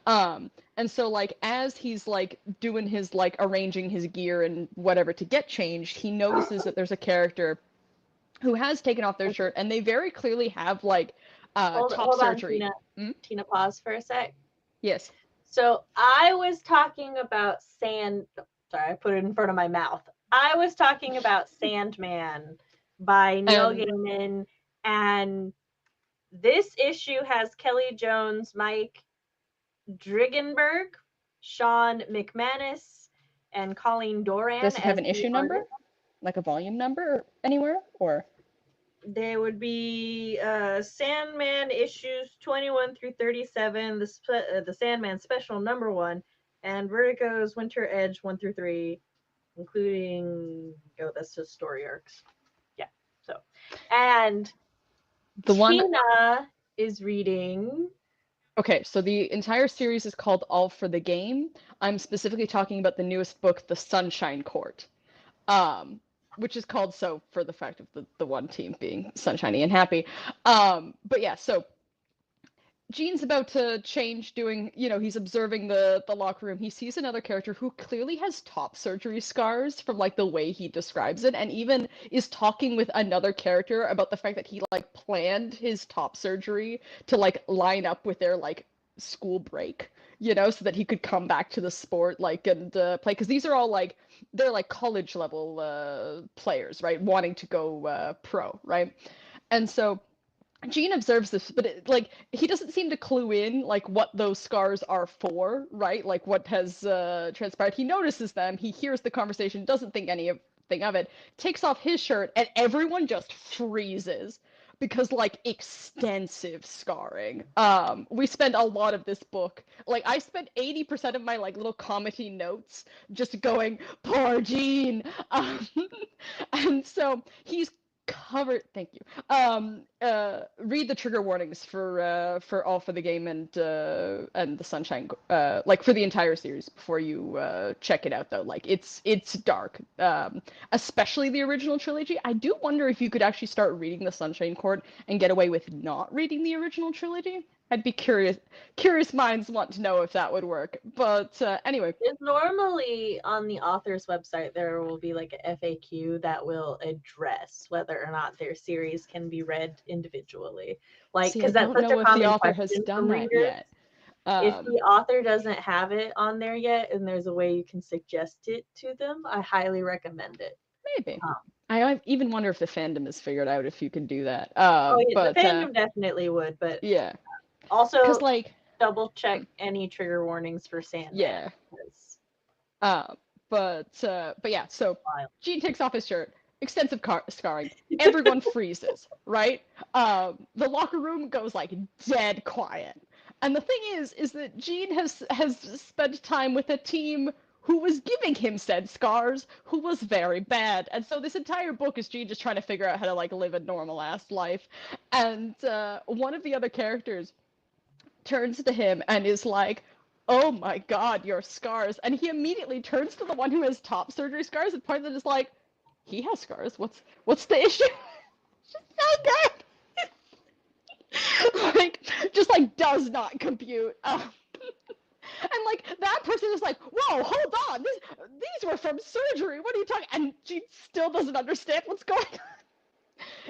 And so like as he's like doing his like arranging his gear and whatever to get changed, he notices that there's a character who has taken off their shirt, and they very clearly have like top Hold on, surgery. Tina. Mm? Tina, pause for a sec. Yes. So I was talking about Sorry, I put it in front of my mouth. I was talking about Sandman by Neil And Gaiman, and this issue has Kelly Jones, Mike Drigenberg, Sean McManus, and Colleen Doran does it have as an the issue number, artist. like a volume number anywhere, or? There would be Sandman issues 21 through 37, the Sandman special number 1, and Vertigo's Winter Edge 1 through 3, including that's just story arcs. Yeah. So, and The one. Tina is reading. Okay, so the entire series is called All for the Game. I'm specifically talking about the newest book, The Sunshine Court, um, which is called so for the fact of the one team being sunshiny and happy. But yeah, so Gene's about to change, doing, he's observing the locker room. He sees another character who clearly has top surgery scars from like the way he describes it, and even is talking with another character about the fact that he like planned his top surgery to like line up with their like school break, so that he could come back to the sport like and play, because these are all like they're like college level players, right? Wanting to go pro, right? And so Gene observes this, but like he doesn't seem to clue in like what those scars are for, right? Like what has transpired. He notices them, he hears the conversation, doesn't think anything of it, takes off his shirt, and everyone just freezes because like extensive scarring. We spend a lot of this book. Like I spent 80% of my like little comedy notes just going, poor Gene. And so he's covered, thank you, read the trigger warnings for All for the Game and the Sunshine, like for the entire series before you check it out though. Like it's dark, especially the original trilogy. I do wonder if you could actually start reading the Sunshine Court and get away with not reading the original trilogy. I'd be curious minds want to know if that would work, but anyway. It's normally on the author's website, there will be like a FAQ that will address whether or not their series can be read individually. Like, See, I because that's don't such a know if the common author has question done from that readers. yet. If the author doesn't have it on there yet and there's a way you can suggest it to them, I highly recommend it. Maybe. I even wonder if the fandom has figured out if you can do that. Oh, yeah, But the fandom definitely would, but yeah, because also like double check any trigger warnings for Sandman. yeah, Uh, but yeah. So wild. Gene takes off his shirt, extensive scarring. Everyone freezes, right? The locker room goes like dead quiet. And the thing is that Gene has spent time with a team who was giving him said scars, who was very bad. And so this entire book is Gene just trying to figure out how to like live a normal ass life. And one of the other characters turns to him and is like, "Oh my God, your scars!" And he immediately turns to the one who has top surgery scars and points and is like, "He has scars. What's the issue?" It's so good. Like, just like does not compute. And like that person is like, whoa, hold on, these were from surgery. What are you talking? And she still doesn't understand what's going on.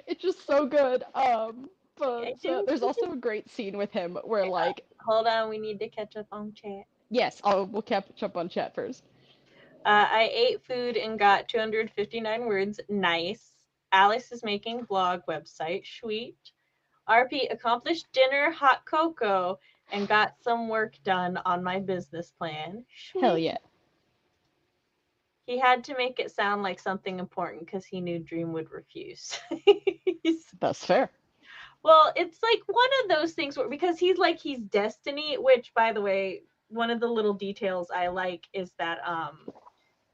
It's just so good. But I think there's also a great scene with him where like, hold on, we need to catch up on chat. yes, we'll catch up on chat first. I ate food and got 259 words. Nice. Alice is making blog website. Sweet. RP accomplished dinner, hot cocoa, and got some work done on my business plan. Hell Sweet. yeah. He had to make it sound like something important because he knew Dream would refuse. That's fair. Well, it's like one of those things where because he's Destiny, which by the way, one of the little details I like is that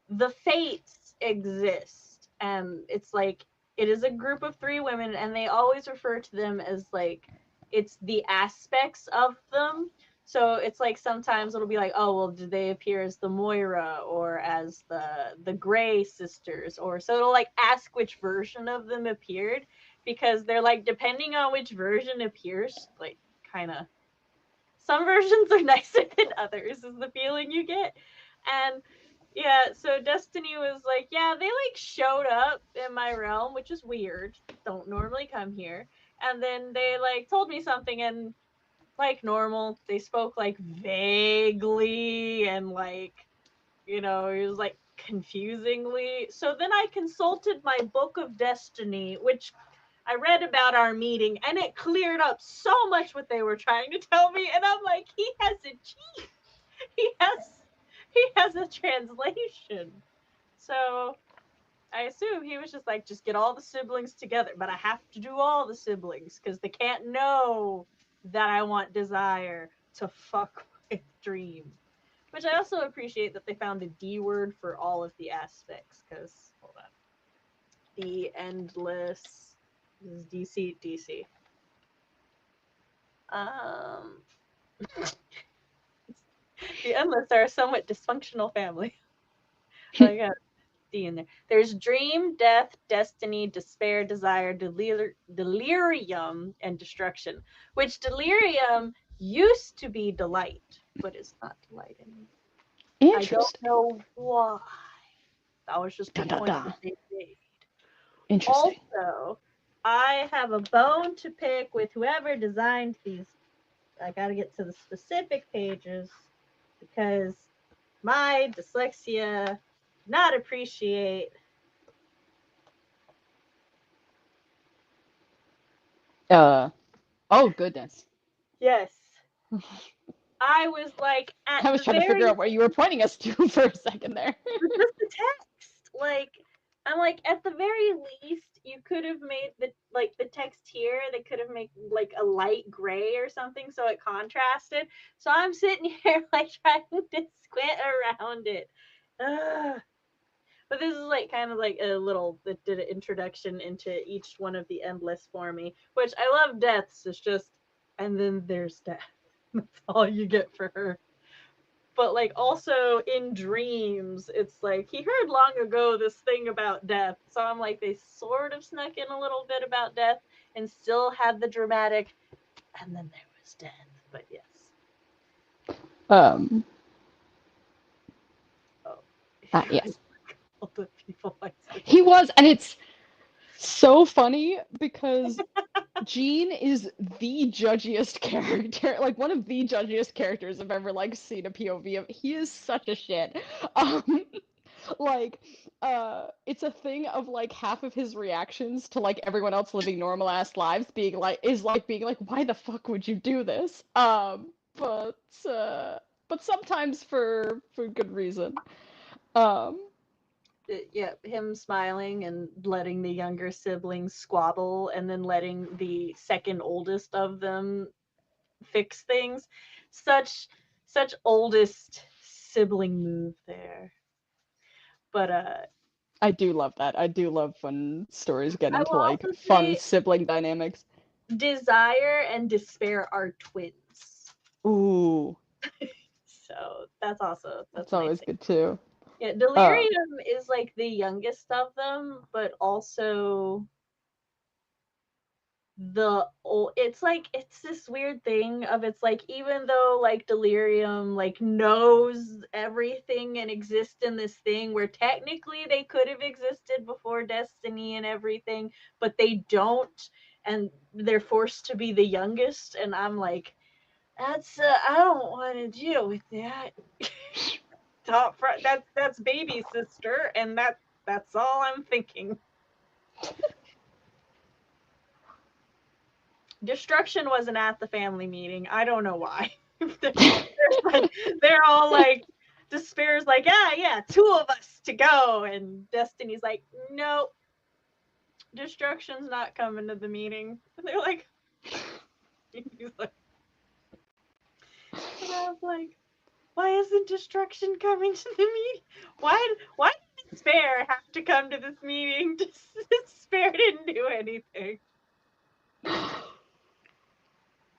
the fates exist, and it's like it is a group of three women and they always refer to them as like it's the aspects of them. So it's like sometimes it'll be like, oh well, did they appear as the Moira or as the Grey sisters, or so it'll like ask which version of them appeared, because they're like depending on which version appears, like kind of some versions are nicer than others is the feeling you get. And yeah, so Destiny was like, yeah, they like showed up in my realm, which is weird. Don't normally come here. And then they like told me something, and like normal, they spoke like vaguely and like, it was like confusingly. So then I consulted my book of destiny, which I read about our meeting, and it cleared up so much what they were trying to tell me. And I'm like, he has a cheat. He has he has a translation. So I assume he was just like, just get all the siblings together, but I have to do all the siblings because they can't know that I want Desire to fuck with Dream. Which I also appreciate that they found a D word for all of the aspects, because hold on. The endless, this is DC. Um the endless are a somewhat dysfunctional family. Oh yeah, D in there. There's dream, death, destiny, despair, desire, delirium, and destruction. Which delirium used to be delight, but is not delight anymore. I don't Interesting. know why. That was just a Da da point da. that they made. Interesting. Also, I have a bone to pick with whoever designed these. I gotta get to the specific pages because my dyslexia not appreciate. Uh. Oh goodness. Yes, I was like at I was the trying to figure very out where you were pointing us to for a second there. just the text. Like I'm like at the very least you could have made the text here. They could have made like a light gray or something so it contrasted. So I'm sitting here like trying to squint around it. Ugh. But this is like kind of like a little that did an introduction into each one of the endless for me, which I love deaths. It's just and then there's death. That's all you get for her. But like also in dreams, it's like he heard long ago this thing about death. So I'm like they sort of snuck in a little bit about death and still had the dramatic and then there was death. But yes. Um. Oh. Yes. All the people I He was, and it's so funny because Gene is the judgiest character, like one of the judgiest characters I've ever like seen a POV of. He is such a shit. Um, like, it's a thing of like half of his reactions to like everyone else living normal ass lives being like, why the fuck would you do this? But uh, but sometimes for good reason. Um, yeah, him smiling and letting the younger siblings squabble and then letting the second oldest of them fix things. Such such oldest sibling move there. But I do love that. I do love when stories get I into will like also fun say sibling dynamics. desire and despair are twins. Ooh, So that's that's a nice always thing. good too. Yeah, Uh, delirium is like the youngest of them, but also it's this weird thing of it's like even though like delirium like knows everything and exists in this thing where technically they could have existed before destiny and everything, but they don't, and they're forced to be the youngest, and I'm like, that's I don't want to deal with that. Top front, that's baby sister, and that's all I'm thinking. Destruction wasn't at the family meeting. I don't know why. Like, they're all like, Despair's like, yeah, yeah, two of us to go, and Destiny's like, nope, Destruction's not coming to the meeting. And they're like, he's like, and I was like, why isn't Destruction coming to the meeting? Why did Despair have to come to this meeting? Despair didn't do anything.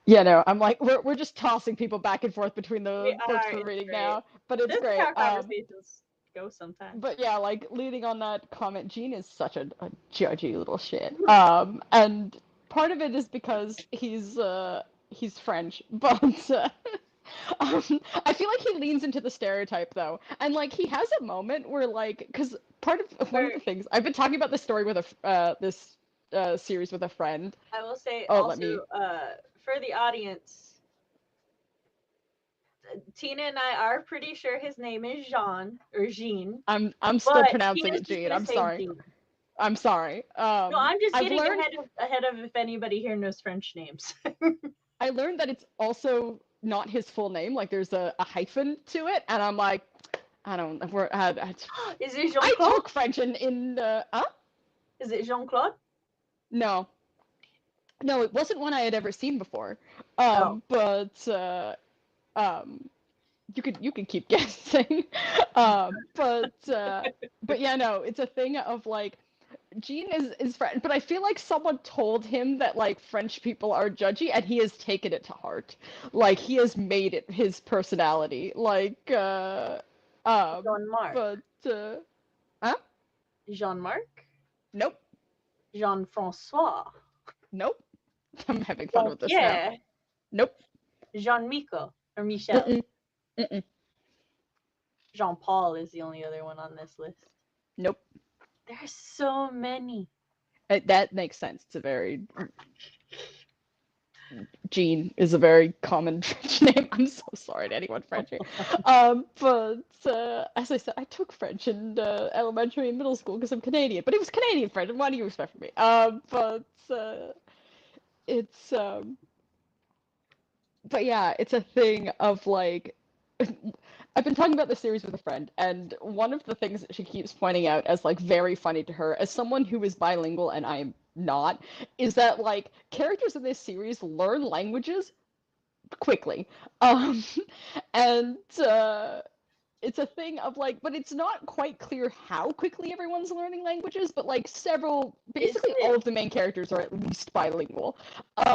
Yeah, no, I'm like we're just tossing people back and forth between We the books are. we're It's reading great. now, but it's This is great. how conversations go sometimes. But yeah, like leading on that comment, Gene is such a judgy little shit. And part of it is because he's French, but I feel like he leans into the stereotype though, and like he has a moment where like, because part of one of Or the things I've been talking about this story with this series with a friend. I will say Oh, let also, me. for the audience, Tina and I are pretty sure his name is Jean or Jean, I'm still but pronouncing Tina's it just Gene. gonna I'm say sorry. Jean. I'm sorry. No, I'm just I've getting learned ahead of if anybody here knows French names. I learned that it's also not his full name. Like there's a hyphen to it, and I'm like, I don't. Is it Jean I Claude? took French in Is it Jean Claude? no, no, it wasn't one I had ever seen before. Oh, But um, you could keep guessing. But yeah, no, it's a thing of like Gene is French, but I feel like someone told him that like French people are judgy, and he has taken it to heart. Like he has made it his personality. Um, Jean Marc. but huh? Jean Marc. Nope, Jean Francois. nope. I'm having fun Jean with this now. Pierre. Nope. Jean Mico or Michel. Mm-mm. Mm-mm. Jean Paul is the only other one on this list. Nope. There's so many. That makes sense. It's a very Jean is a very common French name. I'm so sorry to anyone French here. But as I said, I took French in elementary and middle school because I'm Canadian. But it was Canadian French, and what do you expect from me? It's but yeah, it's a thing of like I've been talking about this series with a friend, and one of the things that she keeps pointing out as like very funny to her, as someone who is bilingual and I am not, is that like characters in this series learn languages quickly. Um, and it's a thing of like, but it's not quite clear how quickly everyone's learning languages, but like Is basically it all of the main characters are at least bilingual. is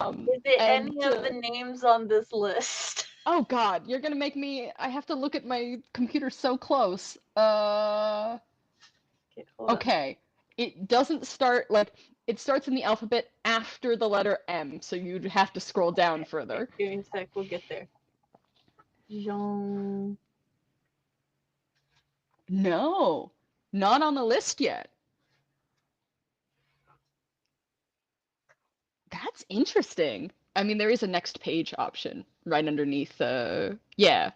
it And any of the names on this list? oh God, you're gonna make me, I have to look at my computer so close. Okay, hold on. Okay. It doesn't start like, it starts in the alphabet after the letter M, so you'd have to scroll down Okay, further. give me a sec. We'll get there. Jean. No, not on the list yet. That's interesting. I mean, there is a next page option right underneath. Yeah.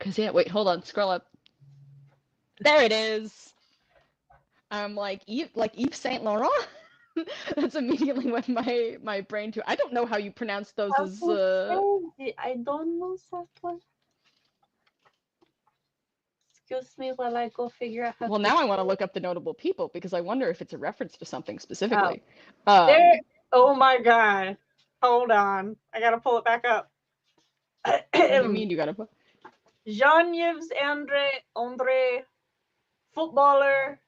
Cause yeah, wait, hold on, scroll up. There it is. I'm like Yves Saint Laurent. That's immediately what my brain to. I don't know how you pronounce those How as. to say it? I don't know that one. Excuse me while I go figure out how Well, to now I say want to it. look up the notable people because I wonder if it's a reference to something Oh, specifically. there. Um, Oh my god. Hold on. I gotta pull it back up. what do you mean you gotta put? Jean-Yves Andre, footballer,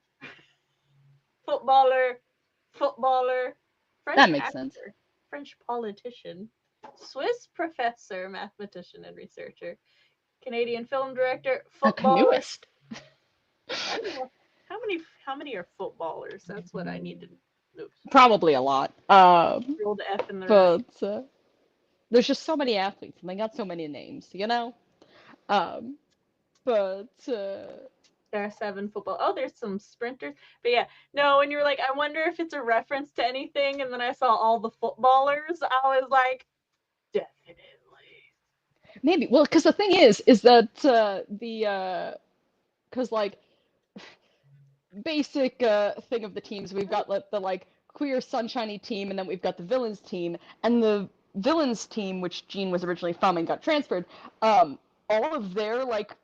footballer, footballer, French That makes sense. actor, French politician, Swiss professor, mathematician, and researcher, Canadian film director, A footballer. canoeist. I don't know how many are footballers. That's what I need to Oops. Probably a lot. Rolled F in the Russian. But there's just so many athletes, and they got so many names, you know. Um, but There are 7 football. Oh, there's some sprinters. But yeah, no, when you were like, I wonder if it's a reference to anything, and then I saw all the footballers, I was like, definitely. maybe, well, because the thing is that because like basic thing of the teams. We've got like the like queer sunshiny team, and then we've got the villains team, and the villains team, which Jean was originally from and got transferred. All of their like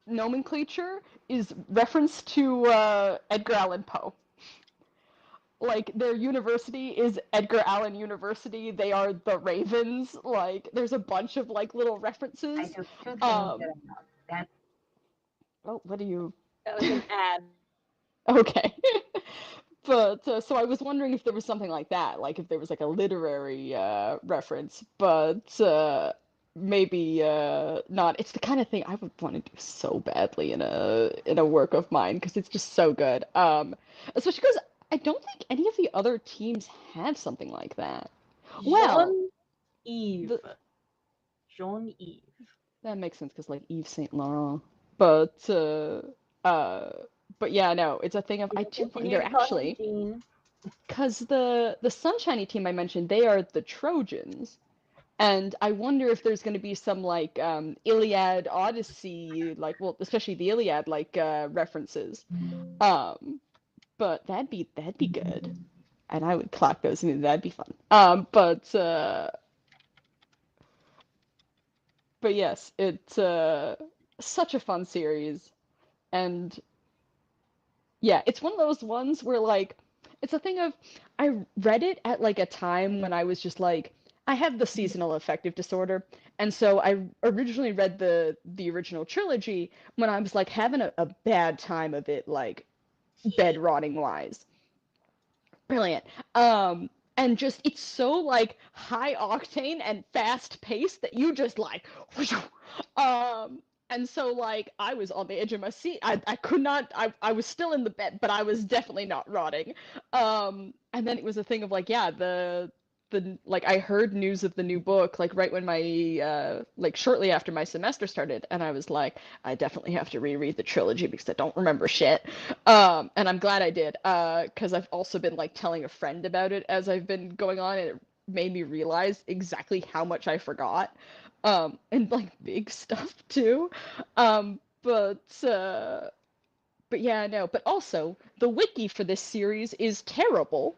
nomenclature is reference to Edgar Allan Poe. Like their university is Edgar Allan University. They are the Ravens. Like there's a bunch of like little I references. know 2 things that Um, I know. That oh, what do you? That was an ad. Okay. But so I was wondering if there was something like that, like if there was like a literary reference, but maybe not. It's the kind of thing I would want to do so badly in a work of mine because it's just so good. Especially because I don't think any of the other teams have something like that. Well, Jean Eve. the Jean Eve. that makes sense because like Yves Saint Laurent, but uh, but yeah, no, it's a thing of You I can do continue wonder to call him actually. Jean. Because the Sunshiny team I mentioned, they are the Trojans, and I wonder if there's going to be some like Iliad, Odyssey, like well, especially the Iliad like references. Um, but that'd be good, and I would clock those. And that'd be fun. But yes, it's such a fun series, and yeah, it's one of those ones where like it's a thing of I read it at like a time when I was just like I have the seasonal affective disorder, and so I originally read the original trilogy when I was like having a bad time of it, like bed rotting wise. Brilliant. And just it's so like high octane and fast paced that you just like and so like I was on the edge of my seat. I could not I was still in the bed, but I was definitely not rotting. And then it was a thing of like, yeah, the like I heard news of the new book like right when my like shortly after my semester started, and I was like, I definitely have to reread the trilogy because I don't remember shit. And I'm glad I did, because I've also been like telling a friend about it as I've been going on, and it made me realize exactly how much I forgot, and like big stuff too. But yeah, no. But also, the wiki for this series is terrible,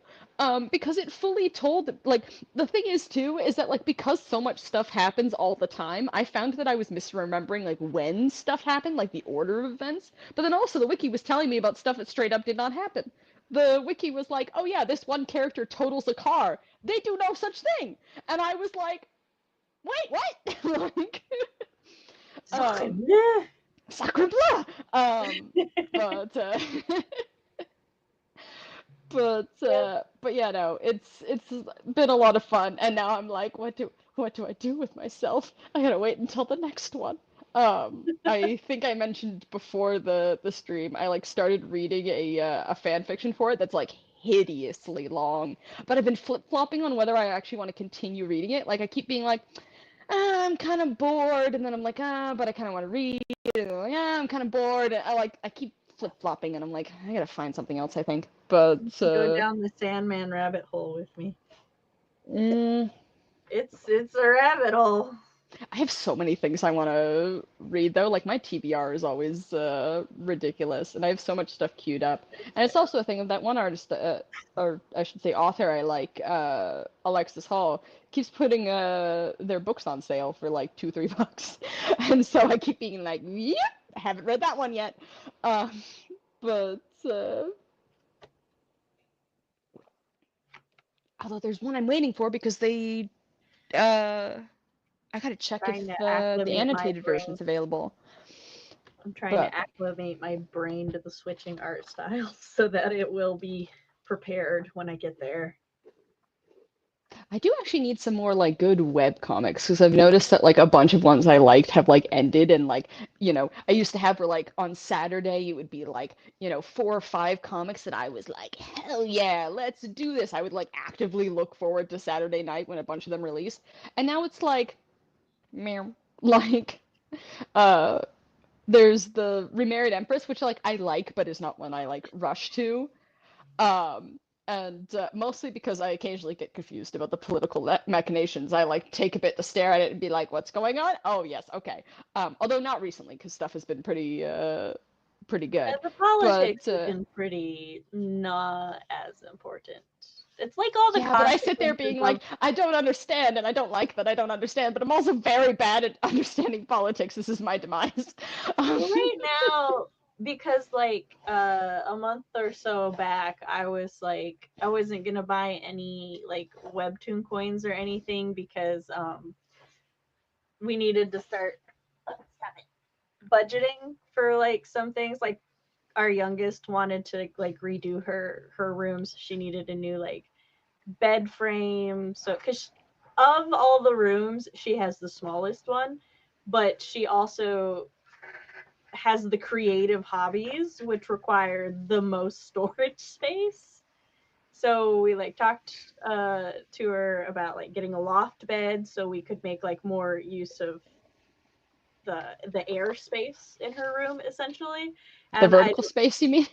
because it fully told, like, the thing is, too, is that, like, because so much stuff happens all the time, I found that I was misremembering, like, when stuff happened, like, the order of events. But then also, the wiki was telling me about stuff that straight up did not happen. The wiki was like, oh yeah, this one character totals a car. They do no such thing. And I was like, wait, what? Like, Sacre um, bleu. sacre bleu! But but yeah, no, it's been a lot of fun, and now I'm like, what do I do with myself? I gotta wait until the next one. I think I mentioned before the stream, I like started reading a fan fiction for it that's like hideously long, but I've been flip-flopping on whether I actually want to continue reading it. Like I keep being like, ah, I'm kind of bored, and then I'm like, ah, but I kind of want to read, and I'm like, ah, I'm kind of bored. And I keep flip-flopping, and I'm like, I gotta find something else, I think. But Go down the Sandman rabbit hole with me. mm, It's a rabbit hole. I have so many things I want to read though. Like my TBR is always ridiculous, and I have so much stuff queued up. And it's also a thing of that one artist, or I should say author I like, Alexis Hall, keeps putting their books on sale for like 2, 3 bucks, and so I keep being like, yep, I haven't read that one yet. Uh, but although there's one I'm waiting for because they uh, I gotta check if Trying to the acclimate my annotated brain. version's available. I'm trying to But acclimate my brain to the switching art styles so that it will be prepared when I get there. I do actually need some more like good web comics because I've noticed that like a bunch of ones I liked have like ended and like I used to have where like on Saturday it would be like 4 or 5 comics that I was like hell yeah let's do this. I would like actively look forward to Saturday night when a bunch of them released, and now it's like meow like uh there's the Remarried Empress, which like I like but is not one I like rush to. Um, and mostly because I occasionally get confused about the political machinations. I like take a bit to stare at it and be like, "What's going on?" Oh yes, okay. Although not recently, because stuff has been pretty And good. the politics But have been pretty not as important. It's like all the yeah, but I sit there consequences being of like, I don't understand, and I don't like that I don't understand. But I'm also very bad at understanding politics. This is my demise. Um, well, right now, because like a month or so back, I was like I wasn't gonna buy any like webtoon coins or anything because we needed to start budgeting for like some things. Like our youngest wanted to like redo her rooms. She needed a new like bed frame. So because of all the rooms, she has the smallest one, but she also has the creative hobbies, which require the most storage space. So we like talked to her about like getting a loft bed so we could make like more use of the air space in her room essentially. the And I vertical space, you mean?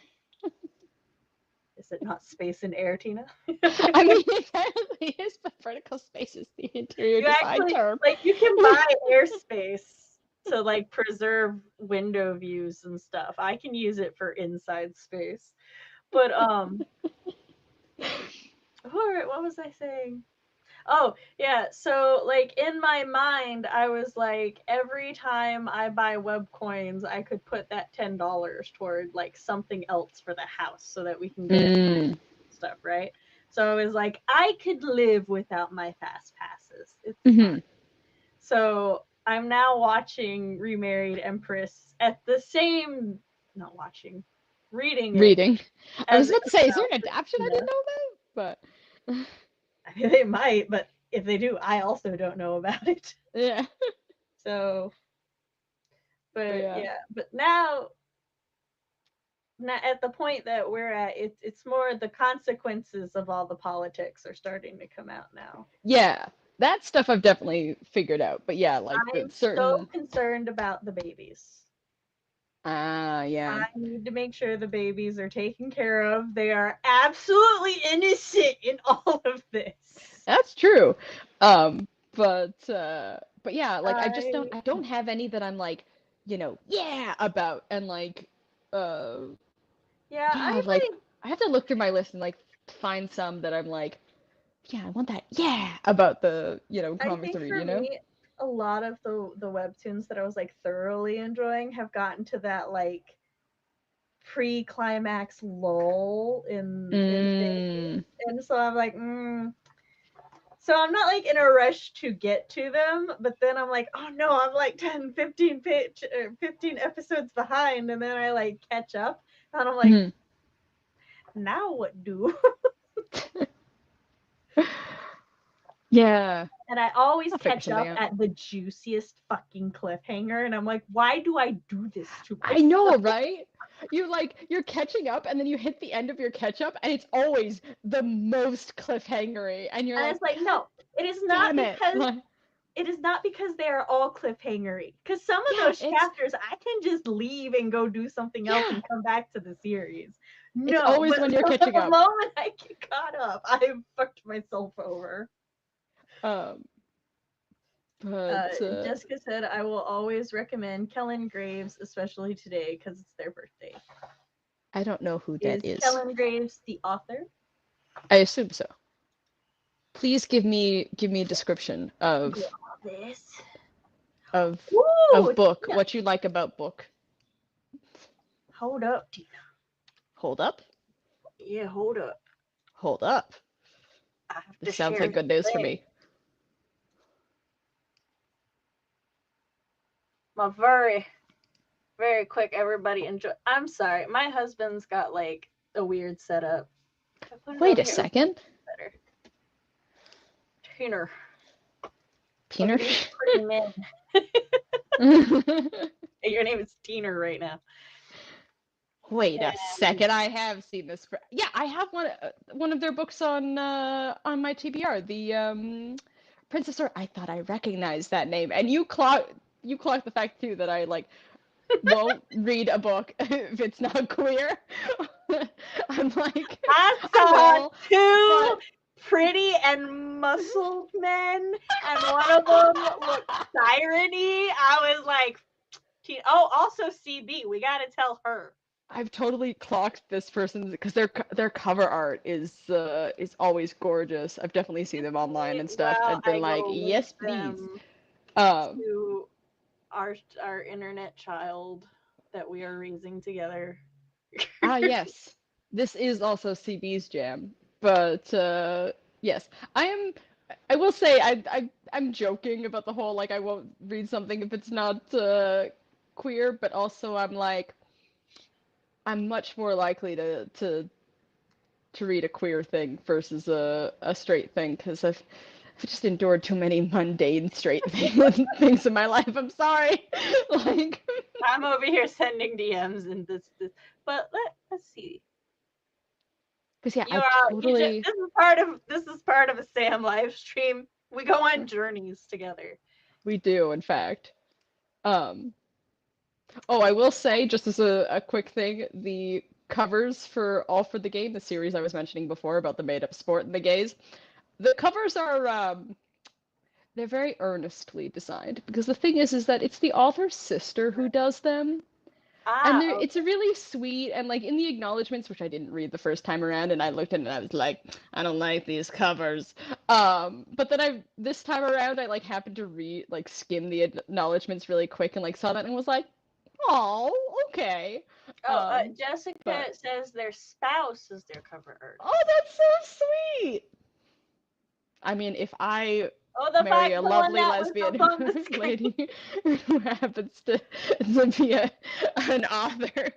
is it not space and air, Tina? I mean, apparently is, but vertical space is the interior You design actually term. like you can buy airspace to like preserve window views and stuff. I can use it for inside space. But all right, what was I saying? Oh, yeah. So like in my mind I was like every time I buy web coins, I could put that $10 toward like something else for the house so that we can get it Mm. stuff, right? So it was like I could live without my fast passes. It's fine. Hmm. So I'm now watching Remarried Empress at the same, not watching, reading it Reading. I as was it about to comes say, is there out. an adaptation I didn't know about? But I mean, they might, but if they do, I also don't know about it. yeah, So, but but yeah, yeah, but now at the point that we're at, it's more the consequences of all the politics are starting to come out now. yeah, that stuff I've definitely figured out. But yeah, like the I'm so certain concerned about the babies. yeah, I need to make sure the babies are taken care of. They are absolutely innocent in all of this. that's true. Um, but yeah, like I I don't have any that I'm like, yeah about, and like, uh, yeah, yeah, like I have to look through my list and like find some that I'm like, yeah, I want that, yeah, about the I comics to think read, for me a lot of the webtoons that I was like thoroughly enjoying have gotten to that like pre-climax lull in things. Mm. And so I'm like, so I'm not like in a rush to get to them, but then I'm like, oh no, I'm like 10, 15 episodes behind, and then I like catch up, and I'm like, Mhm. now what do? Yeah, And I always I'll figure catch something up out. at the juiciest fucking cliffhanger, and I'm like, why do I do this to I know, myself? right? You're catching up and then you hit the end of your catch up and it's always the most cliffhangery and you're And like, it's like, God no, it is not damn it. because Like, they are all cliffhangery. Because some of yeah, those chapters I can just leave and go do something else yeah, and come back to the series. it's No, always but when you're catching the up. moment I get caught up, I have fucked myself over. Um, Uh, but Jessica said, I will always recommend Kellen Graves, especially today because it's their birthday. I don't know who that Is is. Kellen Graves the author? I assume so. Please give me a description This. of Ooh, book, Tina. what you like about book. Hold up, Tina. Hold up. Yeah, hold up. Hold up. I have to This sounds like share good news for thing. me. My very, very quick, everybody enjoy. I'm sorry, my husband's got like a weird setup. If I put it Wait over a here, second. better. Peener of Peanut. these pretty men. Your name is Teener right now. Wait a And second, I have seen this. Yeah, I have one of their books on my TBR. The Princess or I thought I recognized that name, and you clocked the fact too that I like won't read a book if it's not queer. I'm like, I I saw will, two but pretty and muscled men, and one of them looked sireny. I was like, oh, also CB. We got to tell her. I've totally clocked this person's because their cover art is always gorgeous. I've definitely seen them online and stuff Well, and been I like, will link yes, please. them Um, to our internet child that we are raising together. yes, this is also CB's jam, but yes, I am. I will say I'm joking about the whole like I won't read something if it's not queer, but also I'm like I'm much more likely to read a queer thing versus a straight thing because I've just endured too many mundane straight things in my life. I'm sorry. Like, I'm over here sending DMs and this. But let's see. because yeah, You I've are you just totally this is part of a Sam live stream. We go on journeys together. we do in fact. Um, oh, I will say just as a quick thing, the covers for All for the Game, the series I was mentioning before about the made up sport and the gays, the covers are they're very earnestly designed because the thing is that it's the author's sister who does them. And Ah, it's a really sweet and like in the acknowledgments, which I didn't read the first time around, and I looked at it and I was like, I don't like these covers. But then I this time around I like happened to read like skim the acknowledgments really quick and like saw that and was like, oh, okay. oh, But Jessica says their spouse is their cover art. oh, that's so sweet. I mean, if I Oh, the marry fact a the one lovely that was up lesbian on the screen. lady who happens to be an author,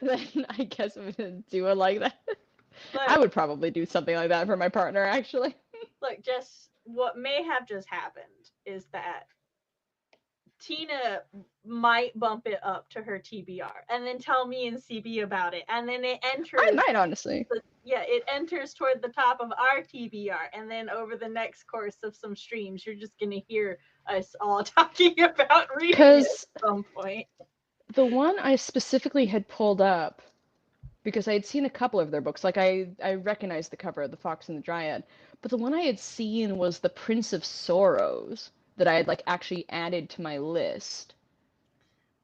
then I guess I'm gonna do it like that. I Look, would probably do something like that for my partner, actually. look, just what may have just happened is that Tina might bump it up to her TBR and then tell me and CB about it. And then it I enters might, honestly. it enters toward the top of our TBR. And then over the next course of some streams, you're just gonna hear us all talking about reading it Because at some point. the one I specifically had pulled up, because I had seen a couple of their books, like I recognized the cover of The Fox and the Dryad, but the one I had seen was The Prince of Sorrows that I had like actually added to my list.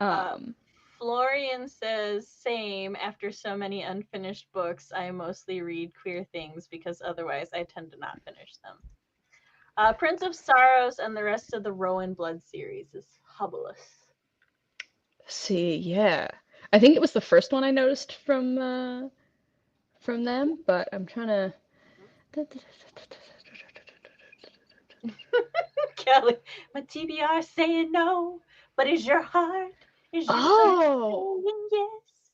Uh Um, Florian says, same, after so many unfinished books, I mostly read queer things because otherwise I tend to not finish them. Prince of Sorrows and the rest of the Rowan Blood series is hubulous. see, yeah. I think it was the first one I noticed from them, but I'm trying to. Kelly, my TBR saying no, but is your soul Oh, saying yes?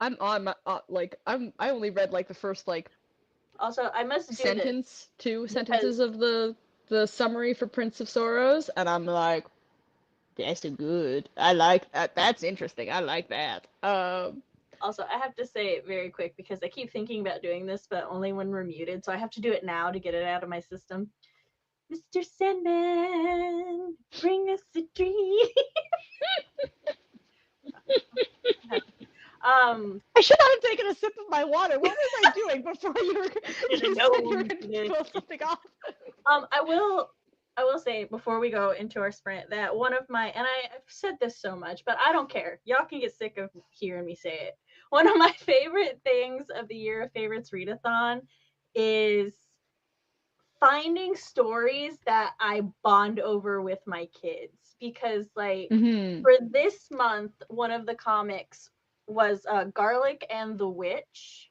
I'm on my like I only read like the first like Also, I must do this two sentences because of the summary for Prince of Sorrows, and I'm like, that's a good. I like that. That's interesting. I like that. also I have to say it very quick because I keep thinking about doing this, but only when we're muted, so I have to do it now to get it out of my system. Mr. Sandman, bring us a dream. um, I should not have taken a sip of my water. What was I doing before you you said you were know, going to pull something off? I will say before we go into our sprint that one of my and I've said this so much, but I don't care. Y'all can get sick of hearing me say it. One of my favorite things of the Year of Favorites readathon is finding stories that I bond over with my kids because like Mm-hmm. for this month one of the comics was Garlic and the Witch.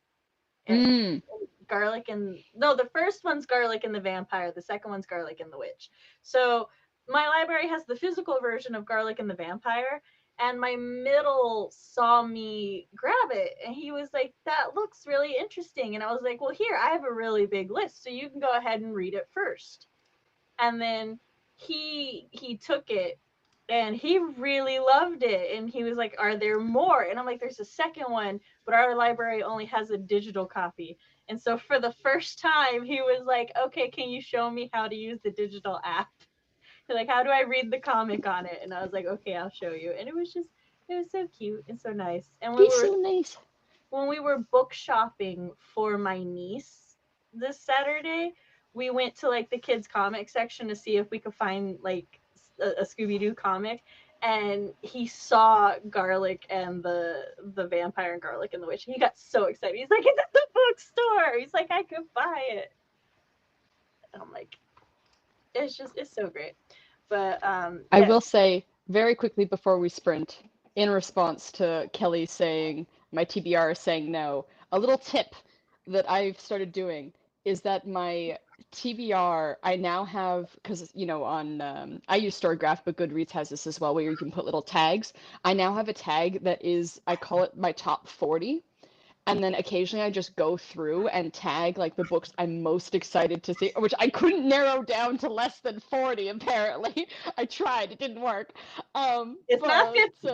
And Mm. Garlic and no, the first one's Garlic and the Vampire, the second one's Garlic and the Witch. So my library has the physical version of Garlic and the Vampire, and my middle saw me grab it, and he was like, that looks really interesting. And I was like, well, here, I have a really big list, so you can go ahead and read it first. And then he took it, and he really loved it, and he was like, are there more? And I'm like, there's a second one, but our library only has a digital copy. And so for the first time, he was like, okay, can you show me how to use the digital app? Like, how do I read the comic on it? And I was like, okay, I'll show you. And it was so cute and so nice. And It's so nice. when we were book shopping for my niece this Saturday, we went to like the kids comic section to see if we could find like a Scooby Doo comic, and he saw Garlic and the vampire and Garlic and the witch. He got so excited. He's like, "It's at the bookstore." He's like, "I could buy it." And I'm like, it's so great. But I yes, will say very quickly before we sprint, in response to Kelly saying my TBR is saying no, a little tip that I've started doing is that my TBR, I now have, because, on, I use Storygraph, but Goodreads has this as well, where you can put little tags. I now have a tag that is, I call it my top 40. And then occasionally I just go through and tag like the books I'm most excited to see, which I couldn't narrow down to less than 40 apparently. I tried, it didn't work. it's not But 50.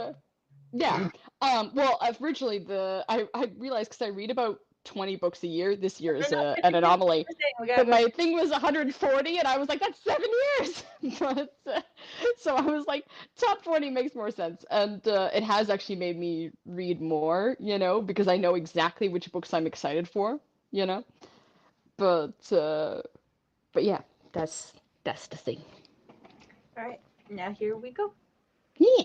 yeah. Well, originally I realized because I read about 20 books a year. This year They're is not an 50 yet. anomaly. We gotta But go. my thing was 140, and I was like, that's 7 years. But so I was like, top 40 makes more sense, and it has actually made me read more, because I know exactly which books I'm excited for, you know. But but yeah, that's the thing. All right, now here we go. Yeah.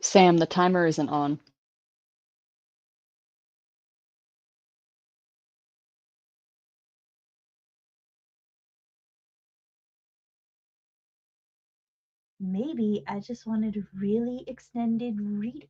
Sam, the timer isn't on. Maybe I just wanted really extended reading.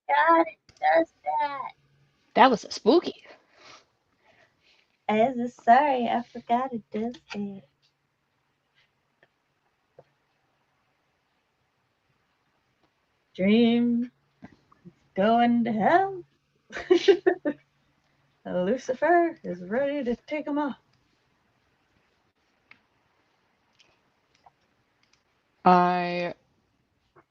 God, it does that. That was a spooky. I'm so sorry, I forgot it does that. Dream going to hell. Lucifer is ready to take him off. I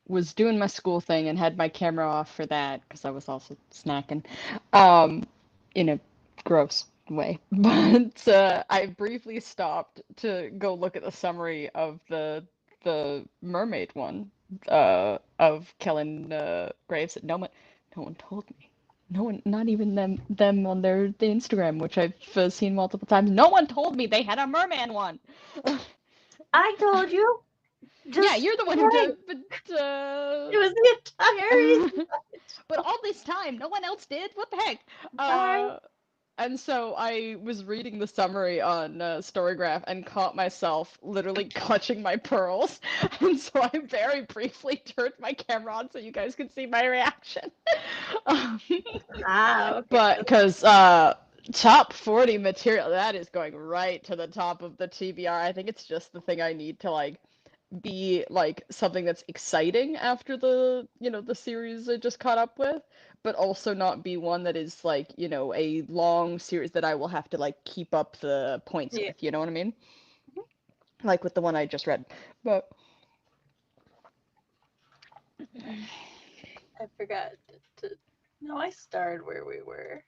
was doing my school thing and had my camera off for that because I was also snacking, um, in a gross way. But I briefly stopped to go look at the summary of the mermaid one of Kellen Graves. No one told me. No one, not even them on the Instagram, which I've seen multiple times. No one told me they had a merman one. I told you, Yeah, just you're the one who right. did, but It was the entire reason. but all this time, no one else did. What the heck? Sorry. Uh, and so I was reading the summary on Storygraph and caught myself literally clutching my pearls. And so I very briefly turned my camera on so you guys could see my reaction. Um, Ah, okay. but because top 40 material, that is going right to the top of the TBR. I think it's just the thing I need to like be like something that's exciting after the series I just caught up with, but also not be one that is like, a long series that I will have to like keep up the points Yeah, with, you know what I mean? Like with the one I just read. But I forgot to. No, I started where we were.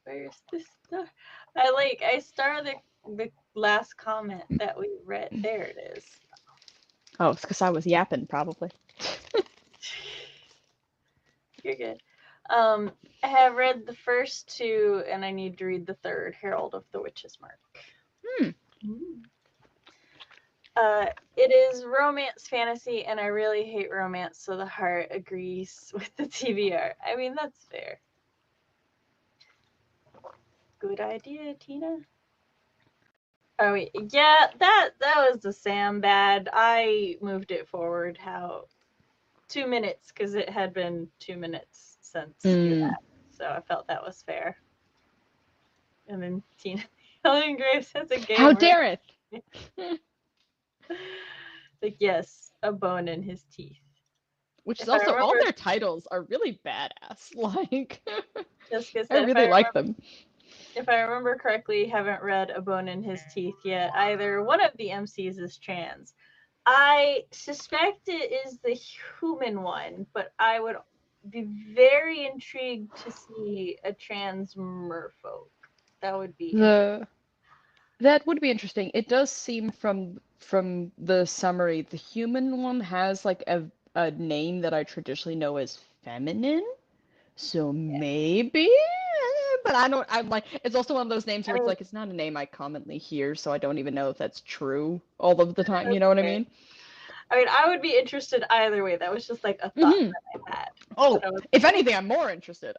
Where's this stuff? I started the last comment that we read. There it is. oh, it's because I was yapping probably. You're good. Um, I have read the first two, and I need to read the third, Herald of the Witch's Mark. Hmm. Mm. It is romance fantasy, and I really hate romance, so the heart agrees with the TBR. I mean, that's fair. Good idea, Tina. Oh wait, yeah, that was the Sam bad. I moved it forward 2 minutes because it had been 2 minutes since you Mm. had, so I felt that was fair. And then Tina Helen Graves has a How gamer. dare it? Like, yes, a bone in his teeth. Which is If I also all remember, their titles are really badass. Like Jessica I said, really like them. if I remember correctly, haven't read A Bone in His Teeth yet. Either one of the MCs is trans. I suspect it is the human one, but I would be very intrigued to see a trans merfolk. That would be interesting. The That would be interesting. It does seem from the summary, the human one has like a name that I traditionally know as feminine. So maybe, but I don't. I'm like, it's also one of those names I where it's mean, like it's not a name I commonly hear, so I don't even know if that's true all of the time. You that's know what I fair. mean? I mean, I would be interested either way. That was just like a thought Hmm. that I had. That Oh, I was if anything, I'm more interested.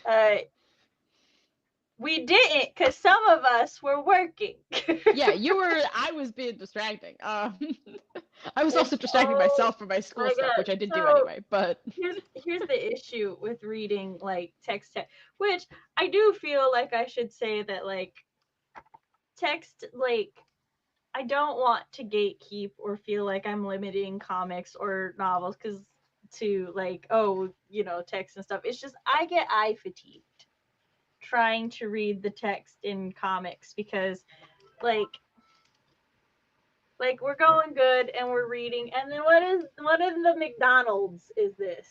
uh, we didn't because some of us were working. Yeah, you were. I was being distracting. I was It's also distracting myself from my school my stuff, god. which I did do So anyway. But here's the issue with reading like text, which I do feel like I should say that like text like I don't want to gatekeep or feel like I'm limiting comics or novels because to like text and stuff. It's just I get eye fatigued trying to read the text in comics because like we're going good and we're reading and then what in the McDonald's is this?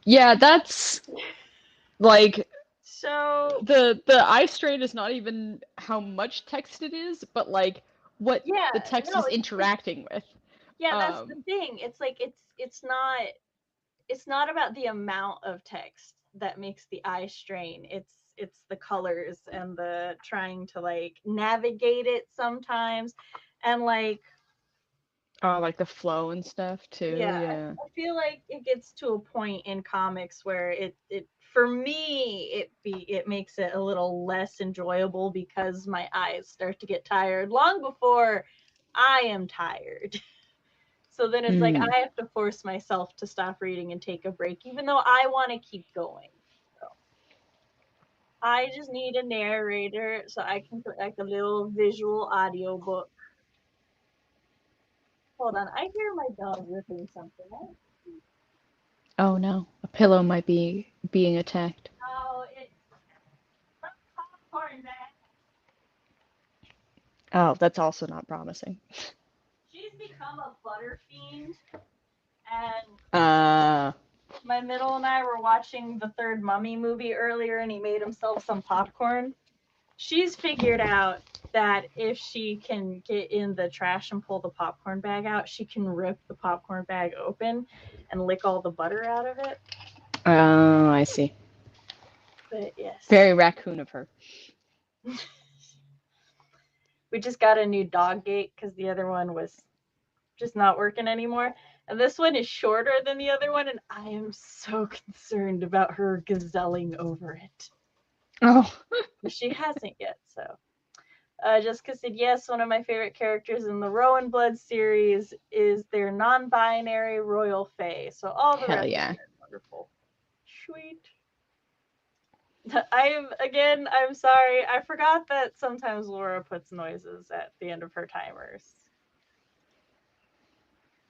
yeah, that's like So the eye strain is not even how much text it is, but like what yeah, the text no, is interacting with. yeah, that's the Um, thing. It's like it's not about the amount of text that makes the eye strain. It's the colors and the trying to like navigate it sometimes and like Oh, like the flow and stuff too. Yeah, Yeah. I feel like it gets to a point in comics where it for me it makes it a little less enjoyable because my eyes start to get tired long before I am tired. So then it's like Mm. I have to force myself to stop reading and take a break, even though I want to keep going. So I just need a narrator so I can put like a little visual audio book. Hold on, I hear my dog ripping something. Oh no, a pillow might be being attacked. Oh, it's popcorn bag. Oh, that's also not promising. She's become a butter fiend, and Uh, my middle and I were watching the third Mummy movie earlier, and he made himself some popcorn. She's figured out that if she can get in the trash and pull the popcorn bag out, she can rip the popcorn bag open and lick all the butter out of it. oh, I see. But yes, Very raccoon of her. we just got a new dog gate because the other one was just not working anymore. And this one is shorter than the other one, and I am so concerned about her gazelling over it. Oh, But she hasn't yet, so. Jessica said, yes, one of my favorite characters in the Rowan Blood series is their non binary royal fae. So all the hell rest yeah. are wonderful. Sweet. I'm sorry. I forgot that sometimes Laura puts noises at the end of her timers.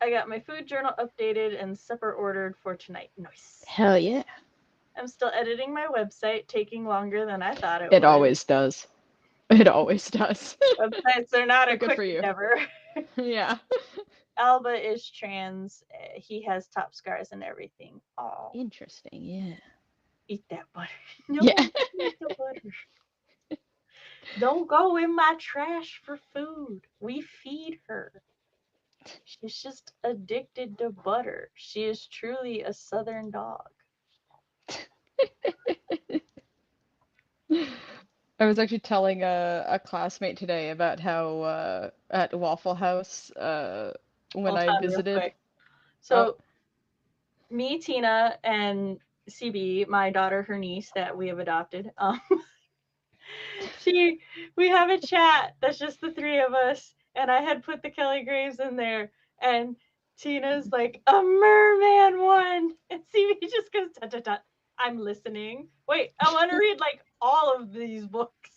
I got my food journal updated and supper ordered for tonight. Nice. Hell yeah. I'm still editing my website, taking longer than I thought it It would. always does. It always does. Websites are not a But good quick for you. endeavor. Yeah. Alba is trans. He has top scars and everything. Oh, Interesting, yeah. eat that butter. Yeah. No, eat the butter. Don't go in my trash for food. We feed her. She's just addicted to butter. She is truly a southern dog. I was actually telling a classmate today about how at Waffle House when Hold I on, real visited. quick. Oh, So, me, Tina, and CB, my daughter, her niece that we have adopted, she we have a chat that's just the three of us, and I had put the Kelly Graves in there, and Tina's like a merman one, and CB just goes dot dot dot. I'm listening. Wait, I want to read like all of these books.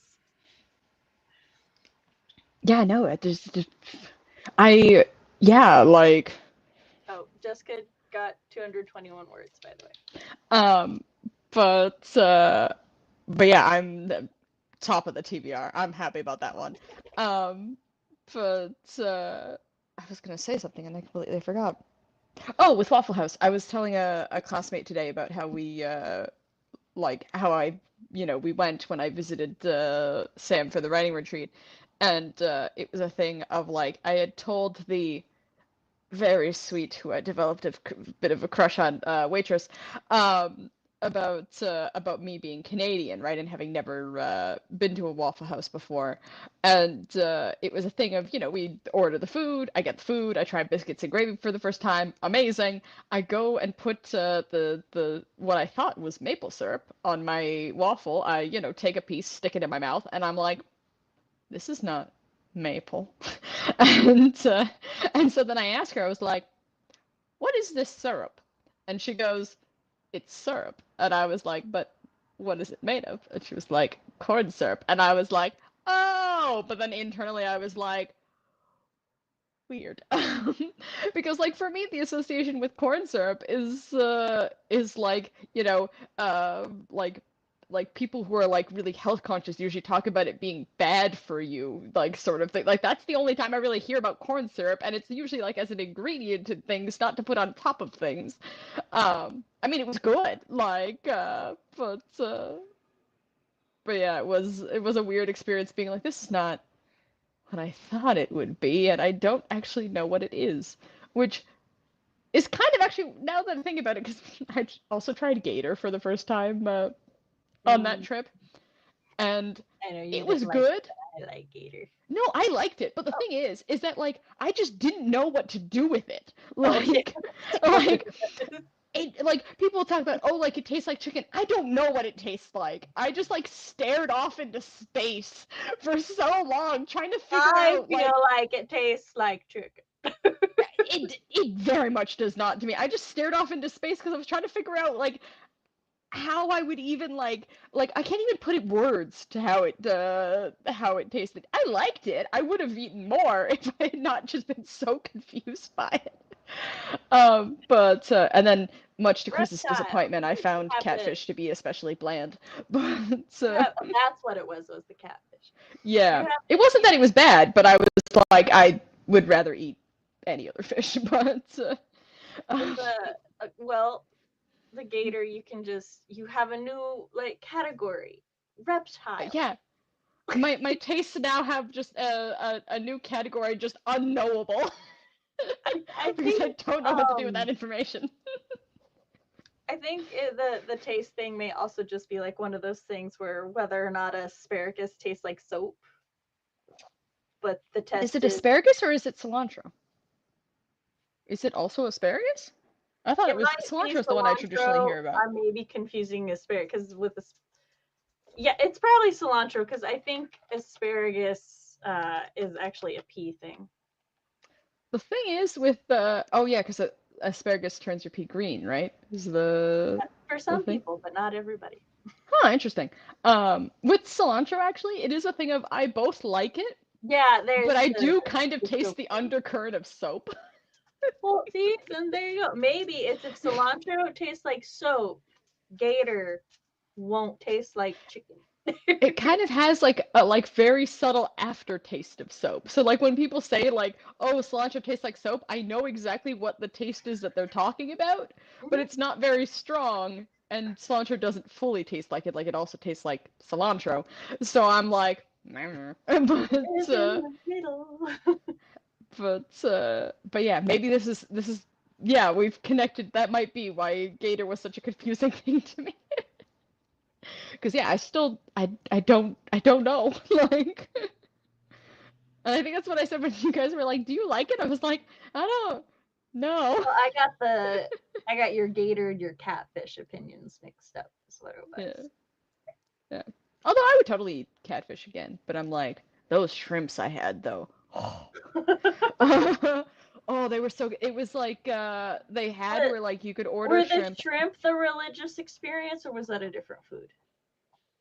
yeah, no, I yeah, like Oh, Jessica got 221 words, by the way. um but uh but yeah, I'm the top of the TBR. I'm happy about that one. Um but I was gonna say something and I completely forgot. Oh, with Waffle House, I was telling a classmate today about how we like how I, we went when I visited Sam for the writing retreat, and it was a thing of like I had told the very sweet who I developed a bit of a crush on waitress um, about me being Canadian, right, and having never been to a Waffle House before, and it was a thing of we order the food, I get the food, I try biscuits and gravy for the first time, amazing. I go and put the what I thought was maple syrup on my waffle. I take a piece, stick it in my mouth, and I'm like, this is not maple. and uh, and so then I asked her, I was like, what is this syrup? And she goes, it's syrup. And I was like, but what is it made of? And she was like, corn syrup. And I was like, oh, but then internally I was like, weird. Because like for me the association with corn syrup is like like people who are like really health conscious usually talk about it being bad for you, like sort of thing. Like that's the only time I really hear about corn syrup, and it's usually like as an ingredient to things, not to put on top of things. I mean it was good, like but yeah, it was a weird experience being like, this is not what I thought it would be, and I don't actually know what it is. Which is kind of actually, now that I think about it, because I also tried Gator for the first time on that Mm. trip, and I know you it was didn't like it, good. but I like Gator. No, I liked it, but the Oh, thing is that like I just didn't know what to do with it. oh yeah, Like, that's totally like what it is. it, like people talk about, oh, like it tastes like chicken. I don't know what it tastes like. I just like stared off into space for so long trying to figure I out feel like like it tastes like chicken. it very much does not to me. I just stared off into space because I was trying to figure out like how I would even like I can't even put it words to how it tasted. I liked it. I would have eaten more if I had not just been so confused by it. But and then much to Chris's Reptile. disappointment, I Did you found have the? catfish to be especially bland. But That's what it was the catfish. Do you yeah, have it the? wasn't that it was bad, but I was like I would rather eat any other fish. But In um, the well, the gator, you have a new like category, reptile. yeah, my tastes now have just a new category, just unknowable, I because I think don't know what to do with that information. the taste thing may also just be like one of those things where whether or not asparagus tastes like soap, but the Is test it is asparagus or is it cilantro? Is it also asparagus? I thought it it was might be cilantro is the one I traditionally cilantro. hear about. I may be confusing asparagus because with the yeah, it's probably cilantro because I think asparagus is actually a pea thing. The thing is with the oh yeah, because asparagus turns your pea green, right? Is For the some thing? people, but not everybody. Huh, interesting. With cilantro, actually, it is a thing of I both like it, Yeah, but there's I the do kind of the taste soap the thing. undercurrent of soap. Well, see, then there you go. Maybe it's if cilantro tastes like soap, gator won't taste like chicken. It kind of has like a like very subtle aftertaste of soap. So like when people say like, "Oh, cilantro tastes like soap," I know exactly what the taste is that they're talking about, but Mhm. it's not very strong, and cilantro doesn't fully taste like it. Like it also tastes like cilantro. So I'm like, but It's in the middle. but yeah, maybe this is yeah, we've connected. That might be why Gator was such a confusing thing to me. Because yeah, I don't know. Like, and I think that's what I said when you guys were like, "Do you like it?" I was like, "I don't know." Well, I got your gator and your catfish opinions mixed up. Is what it Yeah, was. yeah. Although I would totally eat catfish again, but I'm like, those shrimps I had though. Oh, they were so good. It was like they had But where like you could order were the shrimp. shrimp the religious experience, or was that a different food?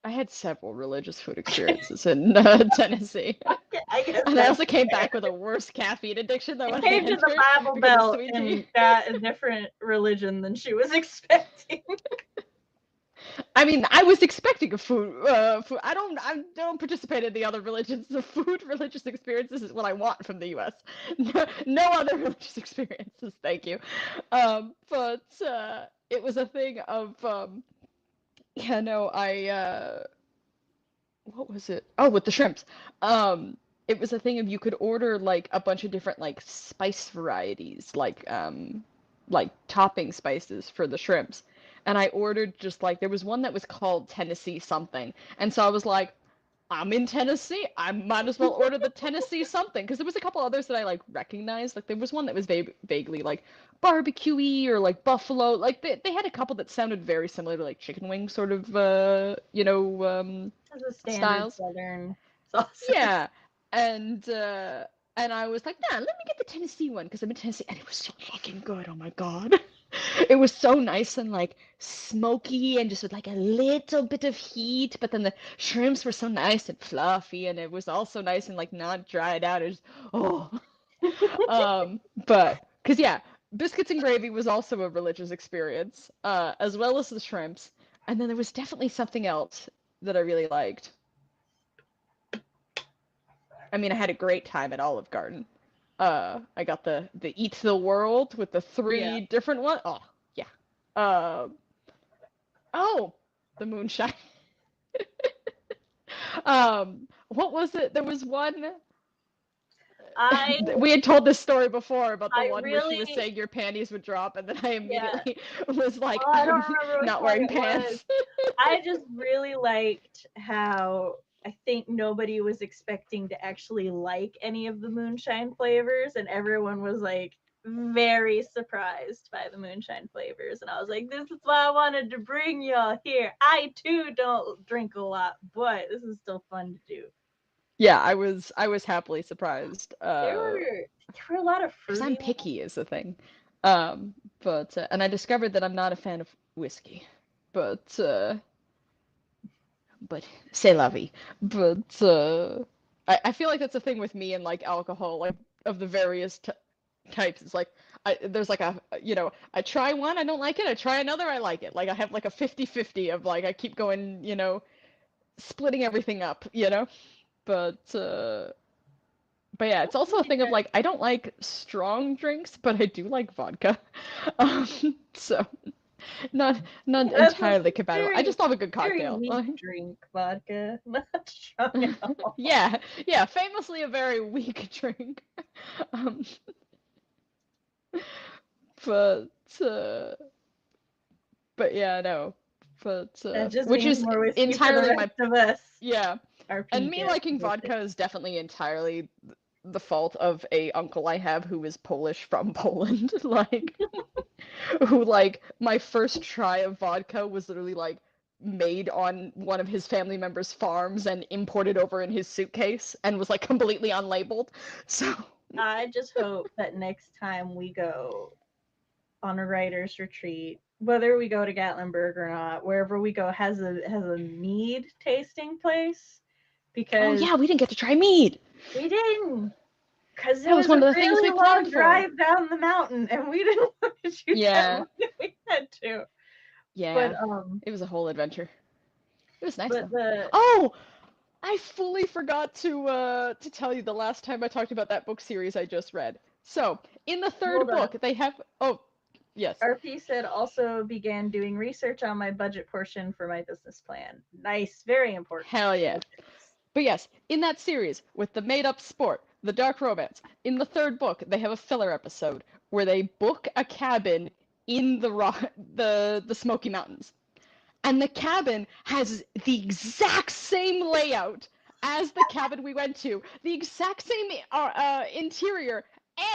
I had several religious food experiences in Tennessee. Yeah, I guess And I that's also came fair. back with a worse caffeine addiction than It when I came to the entered Bible because of Belt, sweet tea. and that a different religion than she was expecting. I mean, I was expecting a food. I don't participate in the other religions. The food religious experiences is what I want from the U.S. No, no other religious experiences, thank you. But it was a thing of yeah, no, what was it? Oh, with the shrimps. It was a thing of you could order like a bunch of different like spice varieties, like topping spices for the shrimps. And I ordered just like there was one that was called Tennessee something. And so I was like, I'm in Tennessee. I might as well order the Tennessee something because there was a couple others that I like recognized. Like there was one that was vaguely like barbecue-y or like buffalo. Like they had a couple that sounded very similar to like chicken wing sort of As a standard styles. Southern sauces. Yeah. And and I was like, nah, let me get the Tennessee one because I'm in Tennessee and it was so fucking good. Oh my God. It was so nice and like smoky and just with like a little bit of heat, but then the shrimps were so nice and fluffy and it was also nice and like not dried out. It was oh. But because yeah, biscuits and gravy was also a religious experience, as well as the shrimps. And then there was definitely something else that I really liked. I mean, I had a great time at Olive Garden. I got the Eat the World with the Yeah. three different ones. Oh, yeah. Um, oh, the moonshine. What was it? There was one. I We had told this story before about the I one where she was really saying your panties would drop, and then I yeah. immediately was like, Oh, I don't I'm remember which not one wearing it was. pants. I just really liked how I think nobody was expecting to actually like any of the moonshine flavors, and everyone was like very surprised by the moonshine flavors. And I was like, this is why I wanted to bring y'all here. I too don't drink a lot, but this is still fun to do. Yeah, I was happily surprised. There were a lot of Because I'm fruity ones. picky is the thing. But and I discovered that I'm not a fan of whiskey. But but c'est la vie. But I feel like that's a thing with me and like alcohol, like of the various types. It's like there's like I try one, I don't like it. I try another, I like it. Like I have like a 50-50 of like I keep going, splitting everything up. But but yeah, it's also a thing of like I don't like strong drinks, but I do like vodka. Um, so not not That's a entirely compatible. I very, just love a good very cocktail. weak drink, vodka. Not strong at all. Yeah, yeah, famously a very weak drink. Um, but uh, but yeah, no. But That just which means is more whiskey for the entirely my rest of us. yeah. Our And pink me ass liking with it. vodka is definitely entirely the fault of a uncle I have who is Polish from Poland. Like who like my first try of vodka was literally like made on one of his family members' farms and imported over in his suitcase and was like completely unlabeled. So I just hope that next time we go on a writer's retreat, whether we go to Gatlinburg or not, wherever we go has a mead tasting place oh because yeah, we didn't get to try mead. we didn't. Because it That was was one a of the things really we planned long for. drive down the mountain, and we didn't want to do that Yeah, more than we had to. But yeah. It was a whole adventure. It was nice but though. the Oh, I fully forgot to tell you the last time I talked about that book series I just read. So, in the third hold up. book, they have oh, yes. RP said also began doing research on my budget portion for my business plan. Nice, very important. Hell yeah. But yes, in that series, with the made up sport, the dark romance, in the third book, they have a filler episode where they book a cabin in the Smoky Mountains. And the cabin has the exact same layout as the cabin we went to, the exact same interior,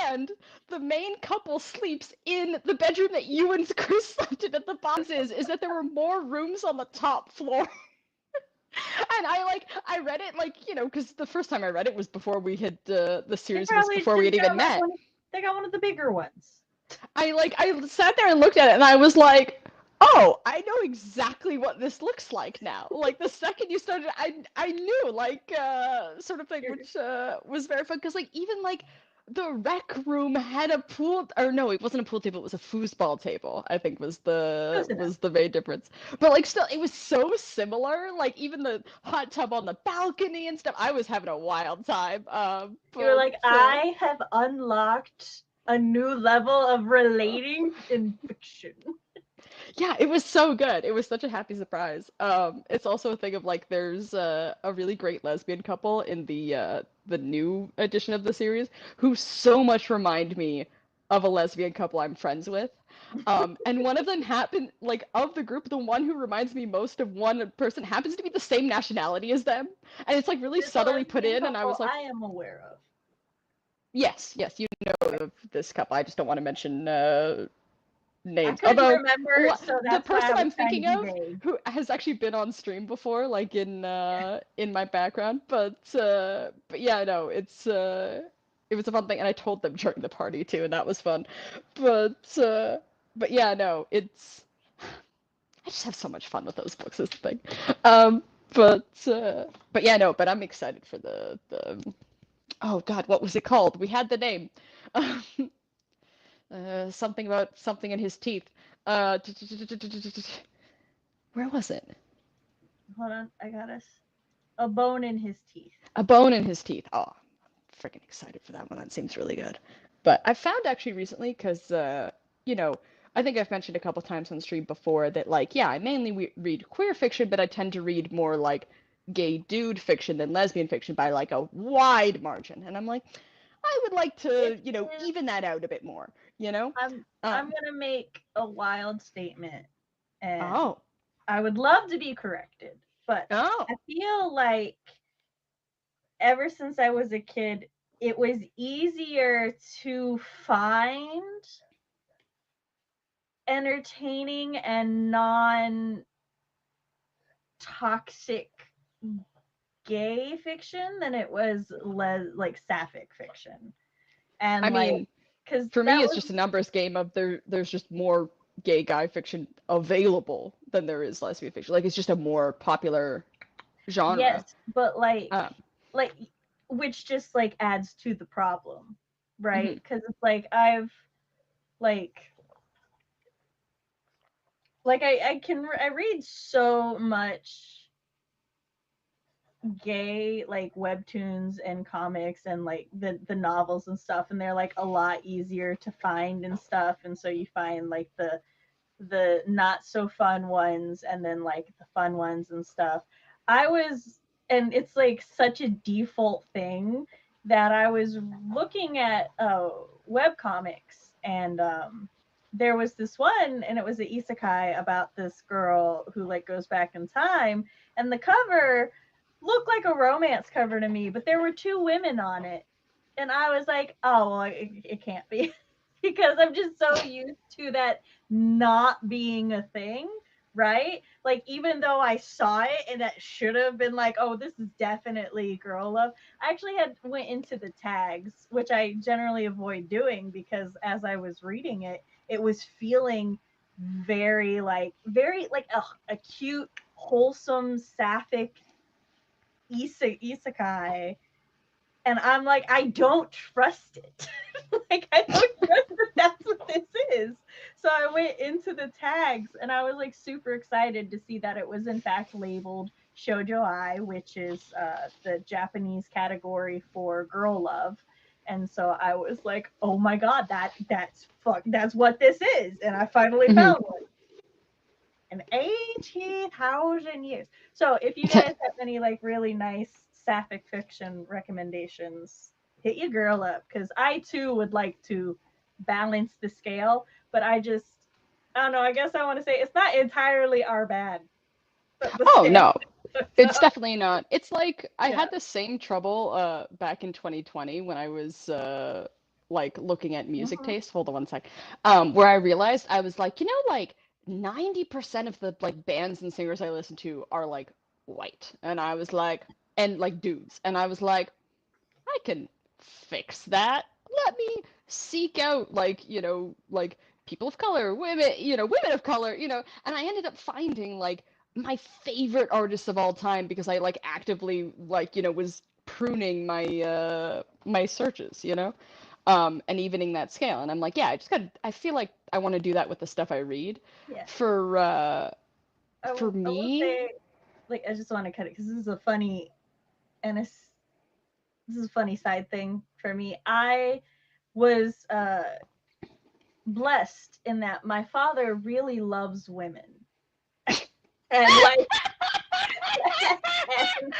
and the main couple sleeps in the bedroom that you and Chris slept in at the bottom. Is that there were more rooms on the top floor. And I read it like because the first time I read it was before we had the They series was probably before we just had got even like met. one. They got one of the bigger ones. I sat there and looked at it and I was like, oh, I know exactly what this looks like now. Like the second you started, I knew like sort of thing, which was very fun because like even like the rec room had a pool or no, it wasn't a pool table, it was a foosball table, I think was Close enough. the main difference. But like still it was so similar, like even the hot tub on the balcony and stuff. I was having a wild time. You were But like, I have unlocked a new level of relating in fiction. yeah, it was so good. It was such a happy surprise. It's also a thing of like there's a really great lesbian couple in the new edition of the series who so much remind me of a lesbian couple I'm friends with. And one of them happened like of the group, the one who reminds me most of one person happens to be the same nationality as them, and it's like really There's a subtly put lesbian in. And I couple was like, I am aware of. yes, yes, you know of this couple. I just don't want to mention I names. couldn't Although remember, so the that's why person I was I'm trying to thinking be of, vague. who has actually been on stream before, like in my background, but yeah, no, it was a fun thing, and I told them during the party too, and that was fun. But but yeah, no, it's I just have so much fun with those books. Is the thing. Um, but yeah, no, but I'm excited for the oh God, what was it called? We had the name. Something about something in his teeth. Uh, where was it? Hold on, I got us. A bone in his teeth. A bone in his teeth. Oh, I'm freaking excited for that one. That seems really good. But I found actually recently, because, you know, I think I've mentioned a couple times on stream before that, like, yeah, I mainly read queer fiction, but I tend to read more like gay dude fiction than lesbian fiction by like a wide margin. And I'm like, I would like It to, is. even that out a bit more, you know? I'm Um, gonna make a wild statement, and oh, I would love to be corrected, but oh. I feel like ever since I was a kid, it was easier to find entertaining and non toxic gay fiction than it was like sapphic fiction. I And like, mean, because for me, that it's was, just a numbers game of there's just more gay guy fiction available than there is lesbian fiction. Like, it's just a more popular genre. yes, but Um, like, which just like adds to the problem, right? mhm, Because it's like, like, I read so much gay like webtoons and comics and like the novels and stuff, and they're like a lot easier to find and stuff, and so you find like the not so fun ones and then like the fun ones and stuff. I was, and it's like such a default thing that I was looking at web comics, and there was this one, and it was an isekai about this girl who like goes back in time, and the cover looked like a romance cover to me, but there were two women on it, and I was like, oh well, it can't be because I'm just so used to that not being a thing, right? Like even though I saw it and that should have been like, oh, this is definitely girl love. I actually had went into the tags, which I generally avoid doing because as I was reading it, it was feeling very like a cute, wholesome, sapphic isekai, and I'm like, I don't trust it. Like, I don't trust that that's what this is. So I went into the tags and I was like super excited to see that it was in fact labeled shoujo ai, which is the Japanese category for girl love. And so I was like, oh my god, that's what this is, and I finally mhm. found one in 80,000 years. So if you guys have any like really nice sapphic fiction recommendations, hit your girl up because I too would like to balance the scale, but I don't know. I guess I want to say it's not entirely our bad, but the Oh scale. no, So it's definitely not. It's like I yeah. had the same trouble back in 2020 when I was like looking at music Hmm. taste. Hold on one sec. Where I realized I was like, 90% of the like bands and singers I listen to are like white. And I was like, and like dudes. And I was like, I can fix that. Let me seek out like, like people of color, women, women of color, and I ended up finding like my favorite artists of all time because I like actively like, was pruning my searches, and evening that scale. And I'm like, yeah, I feel like I want to do that with the stuff I read. Yeah. For for I will me, say, like, I just want to cut it because this is a funny and this is a funny side thing for me. I was blessed in that my father really loves women, and like and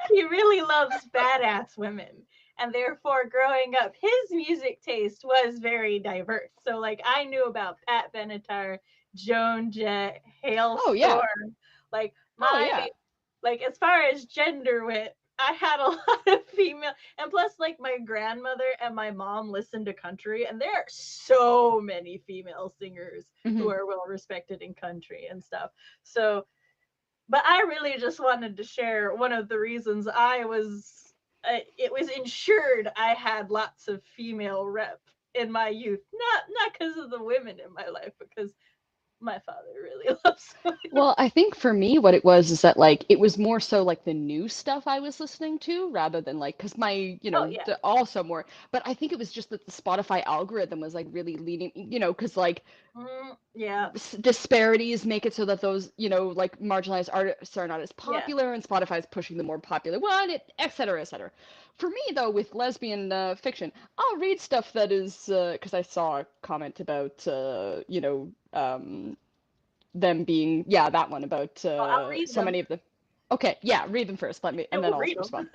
he really loves badass women, and therefore growing up his music taste was very diverse. So like I knew about Pat Benatar, Joan Jett, oh yeah. Hailstorm, like Oh my, yeah. like as far as gender went, I had a lot of female, and plus like my grandmother and my mom listened to country, and there are so many female singers who Hmm. are well respected in country and stuff. So, but I really just wanted to share one of the reasons I was. It was ensured I had lots of female rep in my youth, not because of the women in my life, because my father really loves women. Well, I think for me, what it was is that like it was more so like the new stuff I was listening to rather than like because my Oh yeah. also more. But I think it was just that the Spotify algorithm was like really leading, because like Yeah. disparities make it so that those like marginalized artists are not as Yeah. popular, and Spotify is pushing the more popular one, et cetera, et cetera. For me though, with lesbian fiction, I'll read stuff that is because I saw a comment about them being, yeah, that one about Oh, I'll read so them. many of the. Okay, yeah, read them first. Let me, Yeah, and then we'll I'll read them. respond.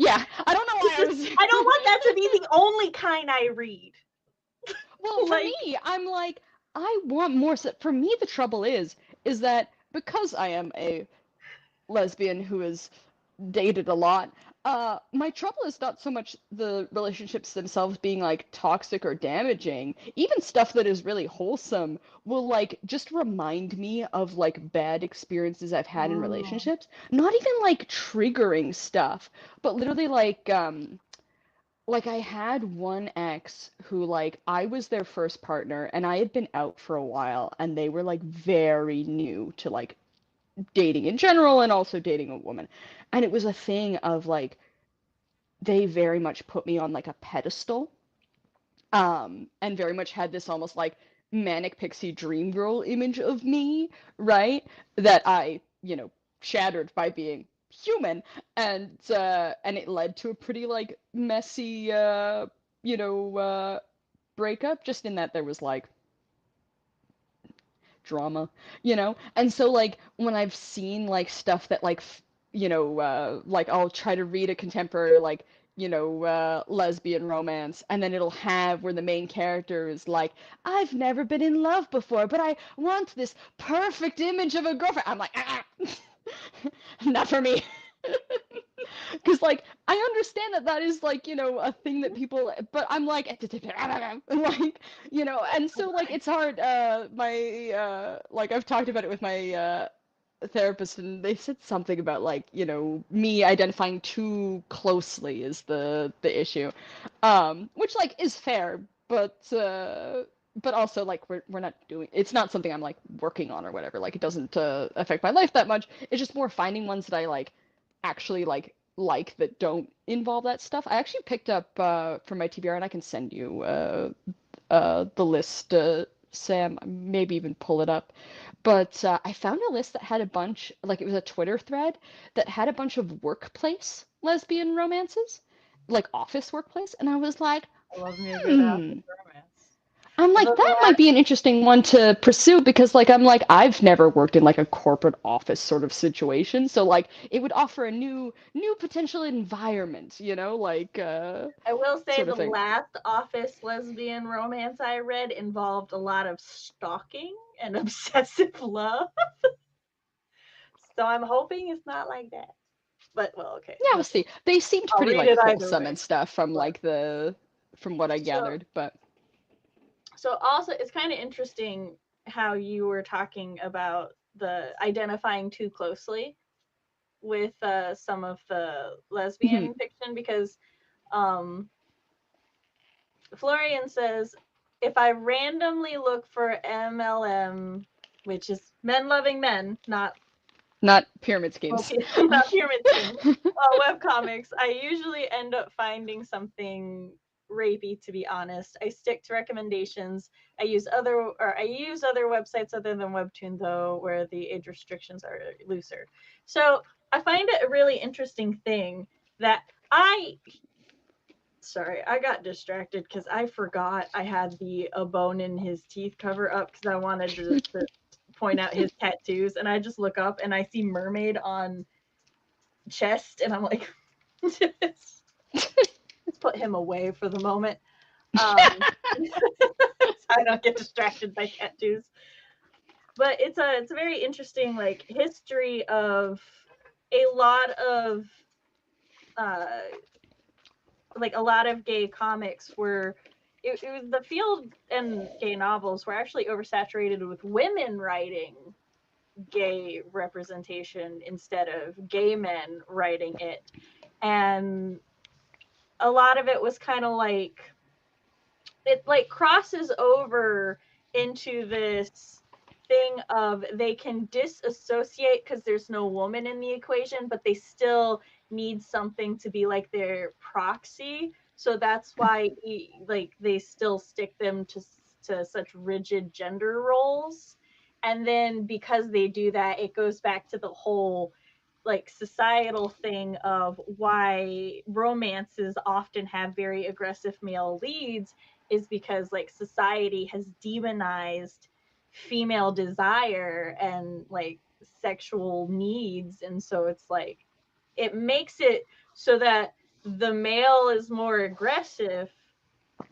Yeah, I don't know It's why I just, was. I don't want that to be the only kind I read. Well, for Like, me, I'm like, I want more. For me, the trouble is that because I am a lesbian who has dated a lot, my trouble is not so much the relationships themselves being like toxic or damaging. Even stuff that is really wholesome will like just remind me of like bad experiences I've had in mm, relationships. Not even like triggering stuff, but literally like I had one ex who like I was their first partner and I had been out for a while and they were like very new to like dating in general and also dating a woman. And it was a thing of like they very much put me on like a pedestal, and very much had this almost like manic pixie dream girl image of me, right? That I, shattered by being human, and it led to a pretty like messy you know breakup, just in that there was like drama, And so like when I've seen like stuff that like like I'll try to read a contemporary like lesbian romance, and then it'll have where the main character is like, I've never been in love before, but I want this perfect image of a girlfriend. I'm like, not for me. Because like I understand that that is like a thing that people, but I'm like like and so like it's hard. My like I've talked about it with my therapist, and they said something about like me identifying too closely is the issue, which like is fair, but also like we're not doing, it's not something I'm like working on or whatever, like it doesn't affect my life that much. It's just more finding ones that I like actually like that don't involve that stuff. I actually picked up for my TBR, and I can send you the list, Sam. Maybe even pull it up. But I found a list that had a bunch, like it was a Twitter thread that had a bunch of workplace lesbian romances, like office workplace, and I was like, I love me a good hmm. office romance. I'm Although like, the that might be an interesting one to pursue because, like, I'm like, I've never worked in like a corporate office sort of situation, so like, it would offer a new potential environment, like, I will say sort the of thing. last office lesbian romance I read involved a lot of stalking and obsessive love. So I'm hoping it's not like that. But well, okay. Yeah, we'll see. They seemed I'll pretty read like it either wholesome way. and stuff from But like from what I so gathered, but so also it's kind of interesting how you were talking about the identifying too closely with some of the mhm. lesbian fiction because um Florian says, if I randomly look for MLM, which is men loving men, not Not pyramid schemes. not pyramid schemes, web comics, I usually end up finding something rapey. To be honest, I stick to recommendations. I use other websites other than Webtoon though, where the age restrictions are looser. So I find it a really interesting thing that I sorry, I got distracted because I forgot I had the a bone in his teeth cover up because I wanted to point out his tattoos, and I just look up and I see mermaid on chest, and I'm like, let's put him away for the moment, so I don't get distracted by tattoos. But it's a very interesting like history of a lot of uh like a lot of gay comics were it was the field, and gay novels were actually oversaturated with women writing gay representation instead of gay men writing it. And a lot of it was kind of like it like crosses over into this thing of they can disassociate because there's no woman in the equation, but they still need something to be like their proxy. So that's why like they still stick them to such rigid gender roles. And then because they do that, it goes back to the whole like societal thing of why romances often have very aggressive male leads is because like society has demonized female desire and like sexual needs, and so it's like it makes it so that the male is more aggressive,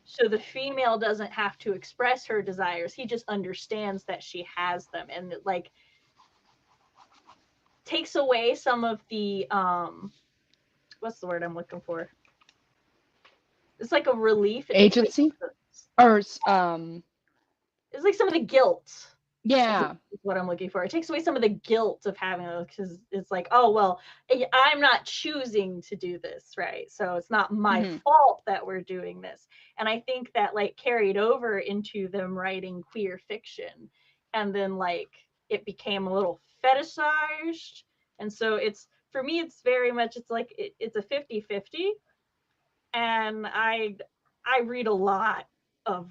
so the female doesn't have to express her desires. He just understands that she has them, and it, like, takes away some of the what's the word I'm looking for? It's like a relief. It takes away Agency? some of Or it's like some of the guilt, I guess, yeah. is what I'm looking for. It takes away some of the guilt of having it, because it's like, oh well, I'm not choosing to do this, right? So it's not my Hmm. fault that we're doing this. And I think that, like, carried over into them writing queer fiction, and then, like, it became a little fetishized. And so it's, for me, it's very much, it's like it's a 50-50. And I read a lot of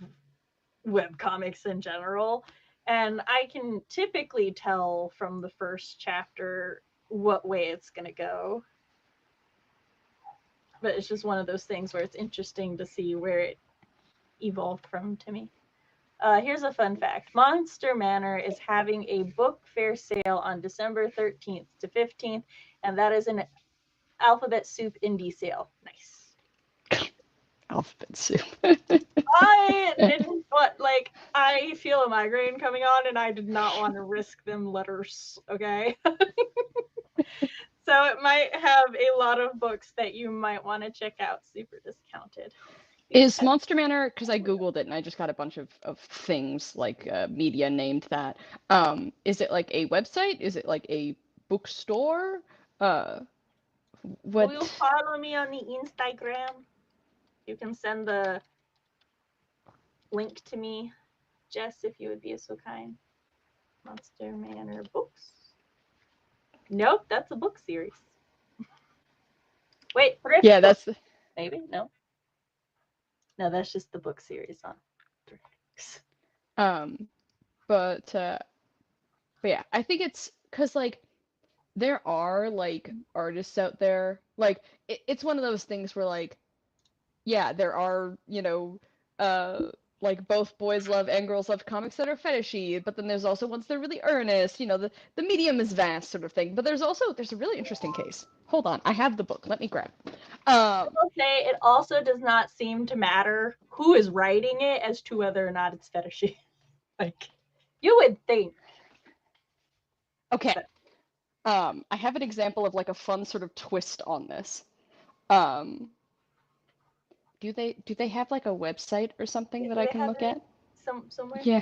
web comics in general, and I can typically tell from the first chapter what way it's going to go. But it's just one of those things where it's interesting to see where it evolved from to me. Here's a fun fact: Monster Manor is having a book fair sale on December 13th to 15th, and that is an Alphabet Soup indie sale. Nice. Alphabet soup. I didn't, but, like, I feel a migraine coming on, and I did not want to risk them letters, okay? So it might have a lot of books that you might want to check out, super discounted. Is Because Monster Manor, because I Googled it and I just got a bunch of things like media named that. Is it like a website? Is it like a bookstore? Uh, will you what? follow me on the Instagram? You can send the link to me, Jess, if you would be so kind. Monster Manor books. Nope, that's a book series. Wait, thrift Yeah, book. that's Maybe? No. No, that's just the book series on thrift. um, but uh, but yeah, I think it's because like there are like artists out there. Like it's one of those things where like yeah, there are, uh like both boys love and girls love comics that are fetishy, but then there's also ones that are really earnest, the medium is vast sort of thing. But there's a really interesting case. Hold on, I have the book. Let me grab. I Um will say it also does not seem to matter who is writing it as to whether or not it's fetishy. Like, you would think. okay. But I have an example of like a fun sort of twist on this. Um do they have like a website or something that do I they can have look any at? somewhere? Yeah.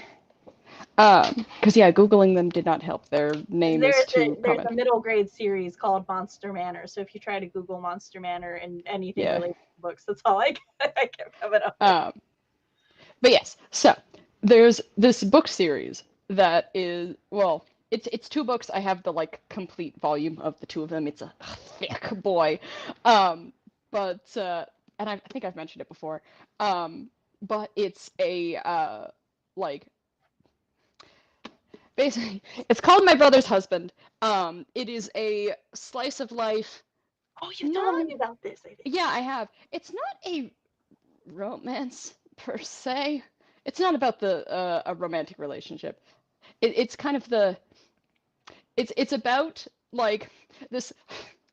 Because yeah, Googling them did not help. Their name is too There's a common. middle grade series called Monster Manor. So if you try to Google Monster Manor and anything Yeah. related to books, that's all I kept coming up with. Um, but yes, so there's this book series that is, well, it's two books. I have the like complete volume of the two of them. It's a thick boy. Um, but and I think I've mentioned it before. Um, but it's a like basically it's called My Brother's Husband. It is a slice of life. Oh, you told Not me about this, I think. Yeah, I have. It's not a romance per se. It's not about the a romantic relationship. It's kind of it's about like this.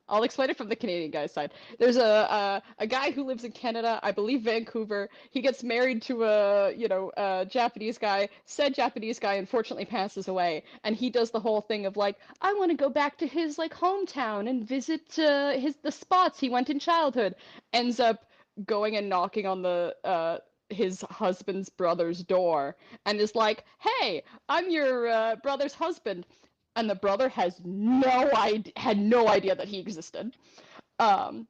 I'll explain it from the Canadian guy's side. There's a guy who lives in Canada, I believe Vancouver. He gets married to a Japanese guy. Said Japanese guy unfortunately passes away, and he does the whole thing of like, I want to go back to his like hometown and visit the spots he went in childhood. Ends up going and knocking on the his husband's brother's door and is like, "Hey, I'm your brother's husband," and the brother has no idea that he existed.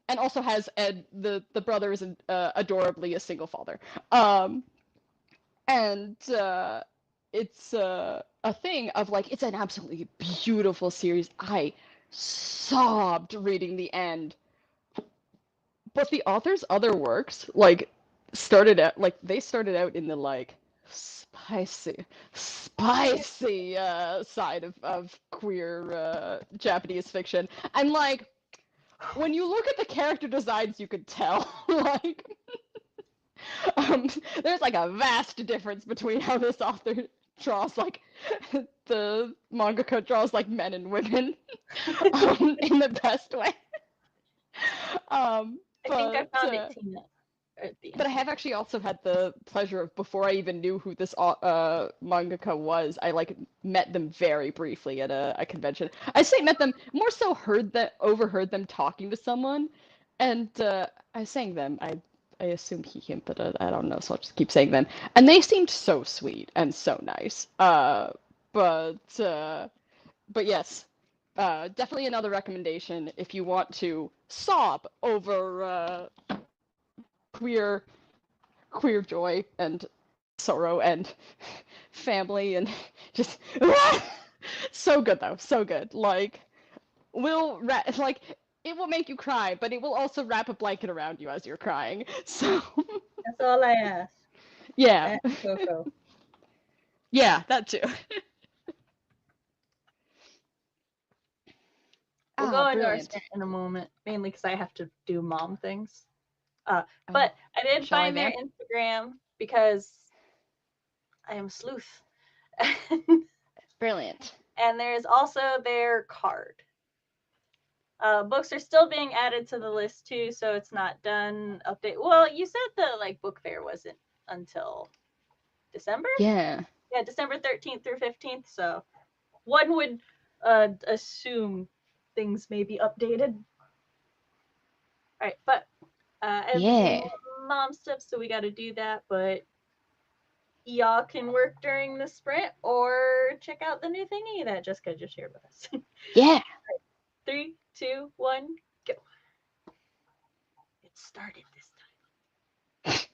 And also has Ed, the brother is adorably a single father. Um, and it's a thing of like it's an absolutely beautiful series. I sobbed reading the end, but the author's other works like started out in the like spicy side of queer Japanese fiction. And like when you look at the character designs you could tell like um, there's like a vast difference between how this author draws like the mangaka draws like men and women in the best way. I think I but found it, Tina, at the but I end. have actually also had the pleasure of, before I even knew who this mangaka was, I like met them very briefly at a convention. I say met them, more so overheard them talking to someone, and I sang them. I assume he, him, but I don't know, so I'll just keep saying them. And they seemed so sweet and so nice. But but yes, definitely another recommendation if you want to sob over queer queer joy and sorrow and family and just so good though, so good. Like like it will make you cry, but it will also wrap a blanket around you as you're crying. So That's all I ask. yeah, And Coco. yeah, that too. We'll Ah, go into our brilliant. sprint in a moment, mainly because I have to do mom things. Uh, Oh, but I did shall I find their vamp? Instagram because I am a sleuth. Brilliant. And there's also their card. Books are still being added to the list too, so it's not done. Update. Well, you said the like book fair wasn't until December. Yeah. Yeah, December 13th through 15th. So one would assume things may be updated. All right, but I have to do Yeah. more mom stuff, so we got to do that. But y'all can work during the sprint or check out the new thingy that Jessica just shared with us. Yeah. 3, 2, 1, go. It started this time.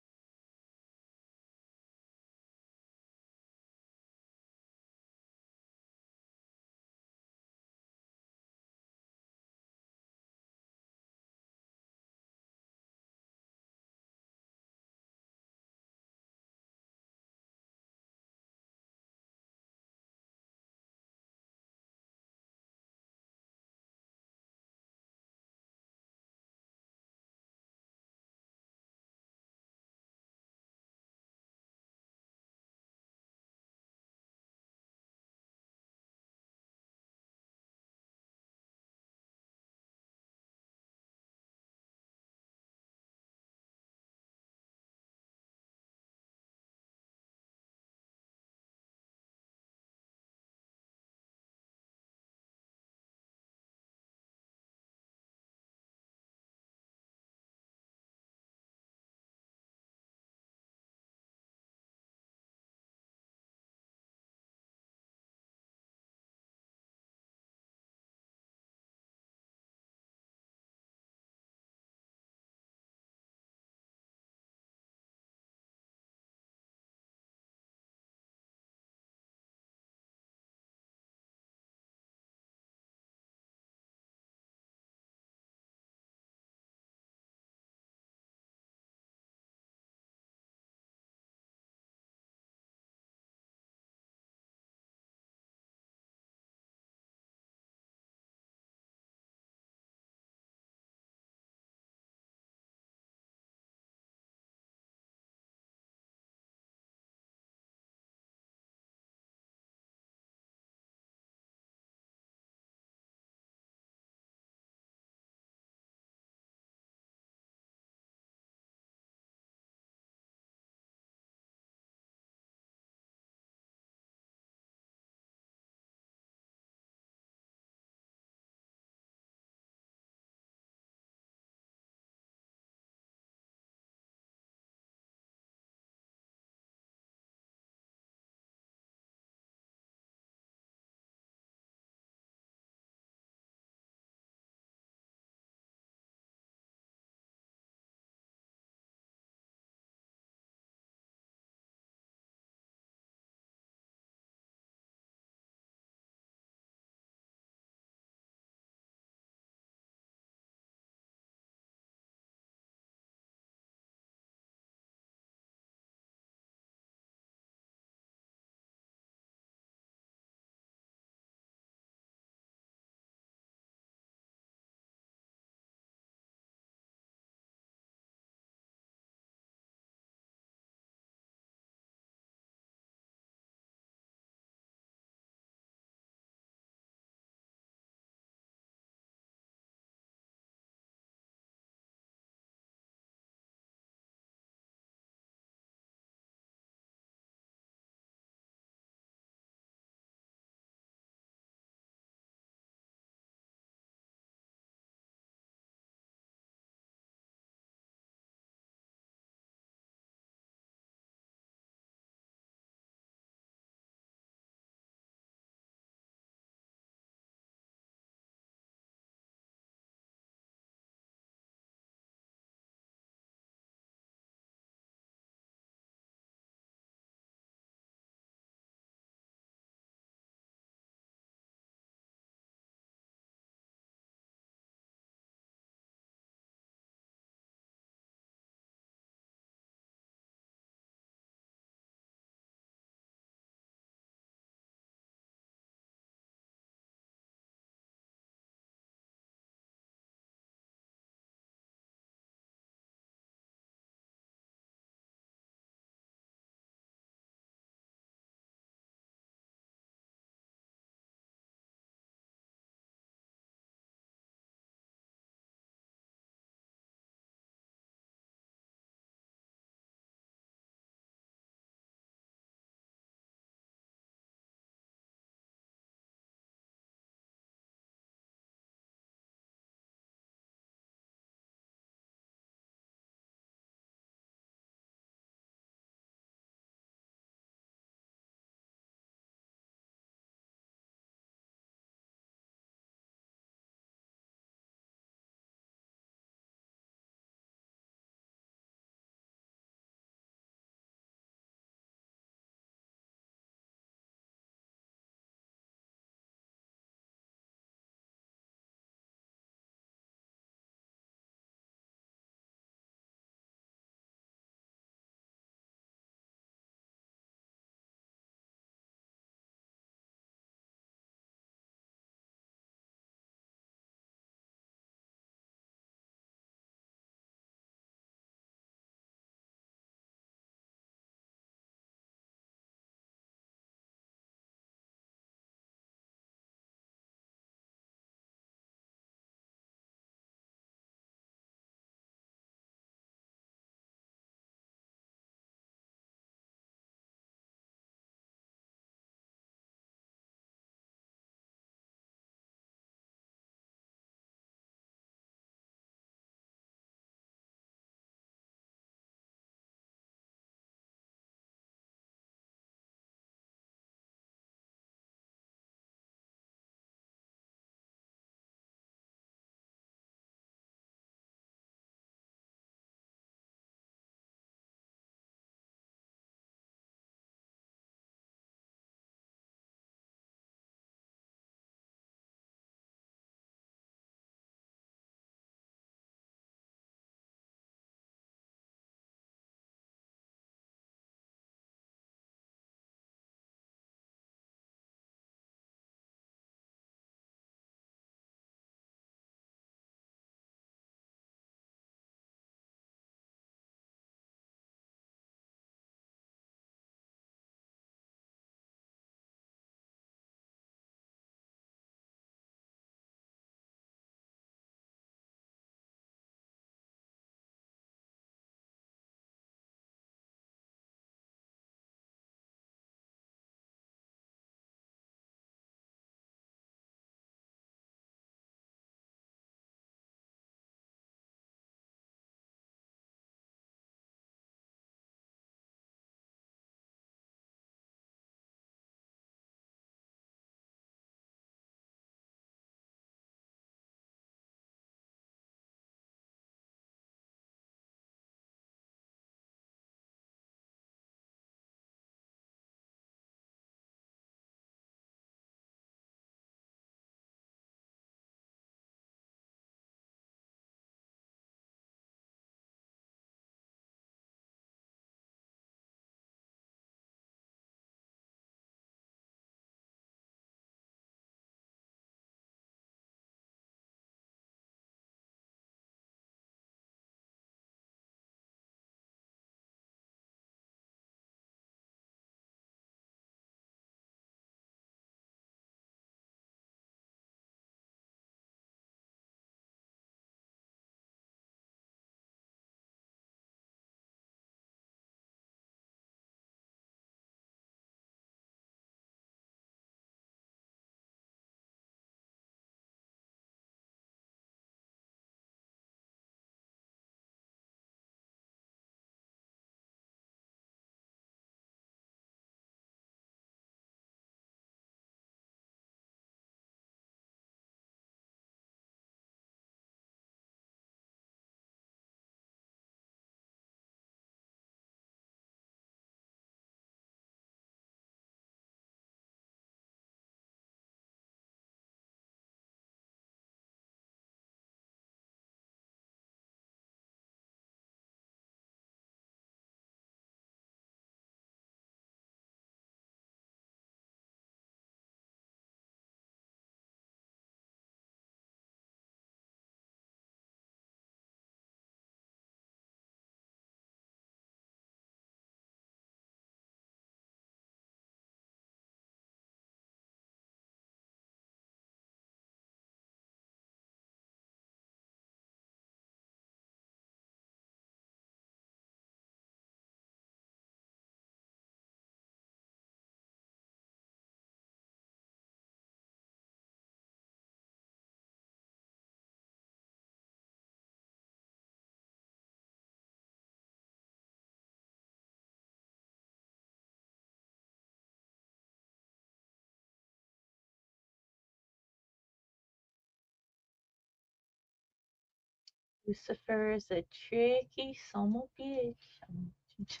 Lucifer is a tricky son of a bitch.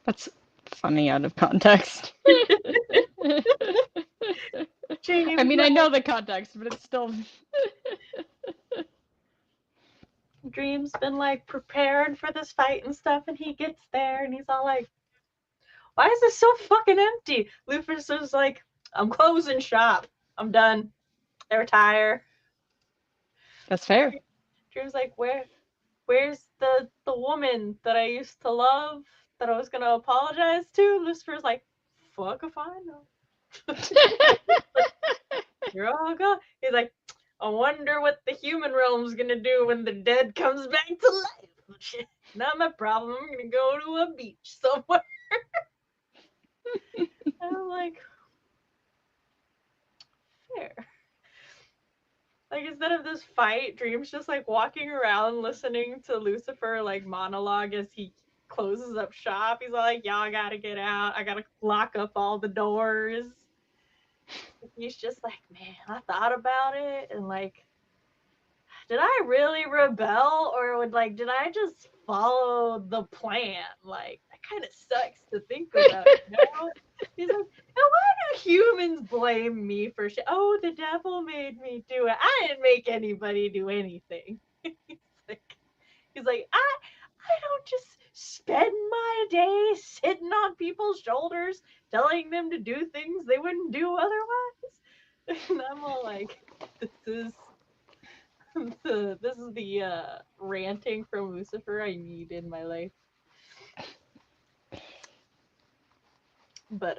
That's funny out of context. I Dreams mean, I know the context, but it's still. Dream's been like prepared for this fight and stuff, and he gets there and he's all like, "Why is this so fucking empty?" Lucifer's like, "I'm closing shop. I'm done. I retire." That's fair. Dream's like, Where's the woman that I used to love that I was gonna apologize to?" Lucifer's like, "Fuck if I know." You're all gone. He's like, "I wonder what the human realm's gonna do when the dead comes back to life." Not my problem. I'm gonna go to a beach somewhere. I'm like, fair. Like instead of this fight, Dream's just like walking around listening to Lucifer like monologue as he closes up shop. He's like, "Y'all gotta get out. I gotta lock up all the doors." He's just like, "Man, I thought about it and like, did I really rebel or did I just follow the plan? Like that kind of sucks to think about, you know?" He's like, "Now why do humans blame me for shit? Oh, the devil made me do it. I didn't make anybody do anything." he's like, I don't just spend my day sitting on people's shoulders telling them to do things they wouldn't do otherwise. And I'm all like, this is this is the ranting from Lucifer I need in my life. But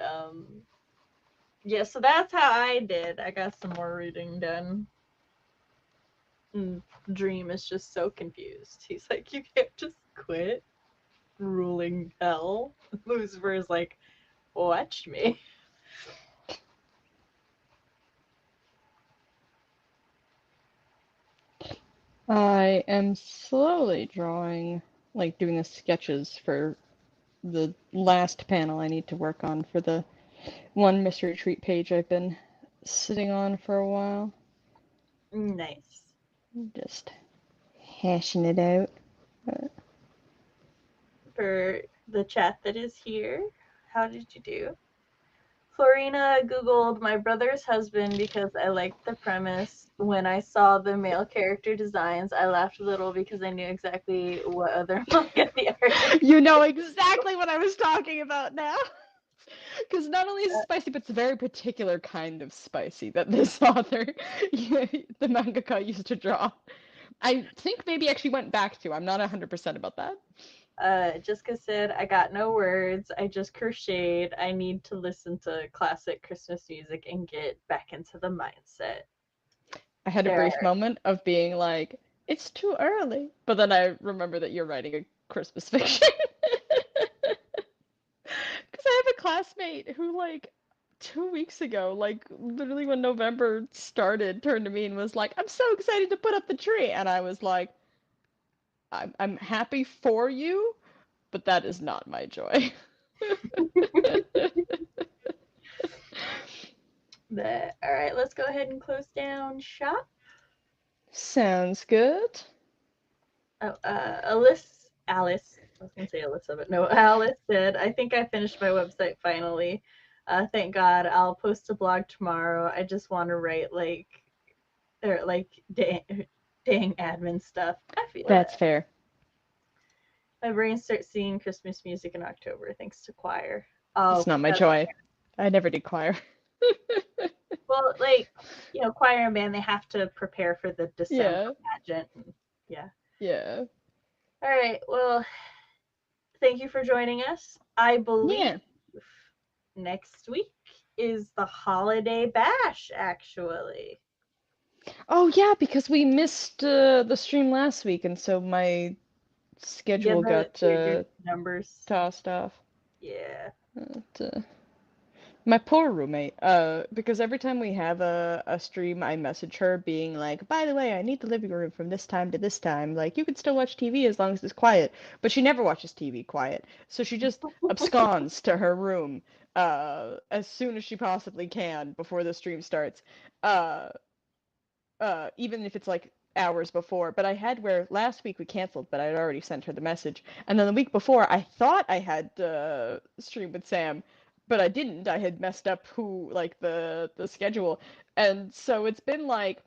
yeah, so that's how I did. I got some more reading done. And Dream is just so confused. He's like, "You can't just quit ruling hell." Lucifer is like, "Watch me." I am slowly drawing, like doing the sketches for the last panel I need to work on for the one mystery retreat page I've been sitting on for a while. Nice. Just hashing it out. For the chat that is here, how did you do? Florina Googled my brother's husband because I liked the premise. When I saw the male character designs, I laughed a little because I knew exactly what other manga the artist. You know exactly what I was talking about now. Because not only is it spicy, but it's a very particular kind of spicy that this author, the mangaka, used to draw. I think maybe actually went back to. I'm not 100% about that. Jessica said, "I got no words. I just crocheted. I need to listen to classic Christmas music and get back into the mindset." I had a There brief moment of being like, it's too early. But then I remember that you're writing a Christmas fiction. Because I have a classmate who, like, 2 weeks ago, like, literally when November started, turned to me and was like, I'm so excited to put up the tree. And I was like, I'm happy for you, but that is not my joy. All right, let's go ahead and close down shop. Sounds good. Oh, Alice. I was gonna say Alyssa, but no, Alice said, "I think I finished my website finally. Thank God. I'll post a blog tomorrow. I just want to write dang admin stuff." I feel That's that. fair. My brain starts singing Christmas music in October thanks to choir. It's Oh, not my that's joy. I never did choir. well, choir and band, they have to prepare for the December Yeah, pageant. And, yeah. yeah. All right. Well, thank you for joining us. I believe Yeah. next week is the holiday bash, actually. Oh yeah, because we missed the stream last week, and so my Yeah, schedule got your numbers. tossed off. Yeah. Uh, my poor roommate, because every time we have a stream, I message her being like, by the way, I need the living room from this time to this time. Like, you can still watch TV as long as it's quiet. But she never watches TV quiet. So she just absconds to her room as soon as she possibly can before the stream starts. Uh, even if it's like hours before, but I had where last week we canceled, but I'd already sent her the message. And then the week before, I thought I had stream with Sam, but I didn't. I had messed up like the schedule. And so it's been like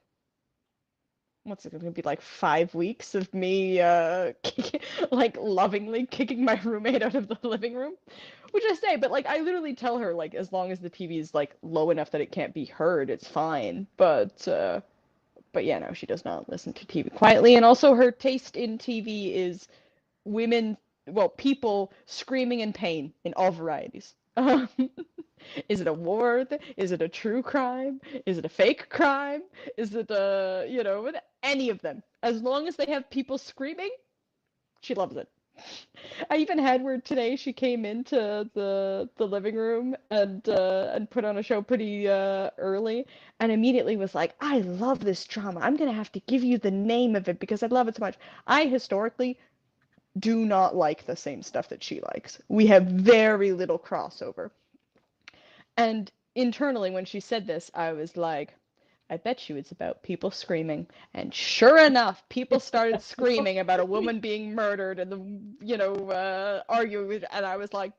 what's it going to be like 5 weeks of me like lovingly kicking my roommate out of the living room, which I say, but like I literally tell her like as long as the TV is like low enough that it can't be heard, it's fine. But yeah, no, she does not listen to TV quietly, and also her taste in TV is women, well, people screaming in pain in all varieties. Is it a war? Is it a true crime? Is it a fake crime? Is it any of them? As long as they have people screaming, she loves it. I even had where today she came into the living room and put on a show pretty early and immediately was like, "I love this drama. I'm gonna have to give you the name of it because I love it so much." I historically do not like the same stuff that she likes. We have very little crossover. And internally, when she said this, I was like, I bet you it's about people screaming. And sure enough, people started screaming about a woman being murdered and arguing. And I was like,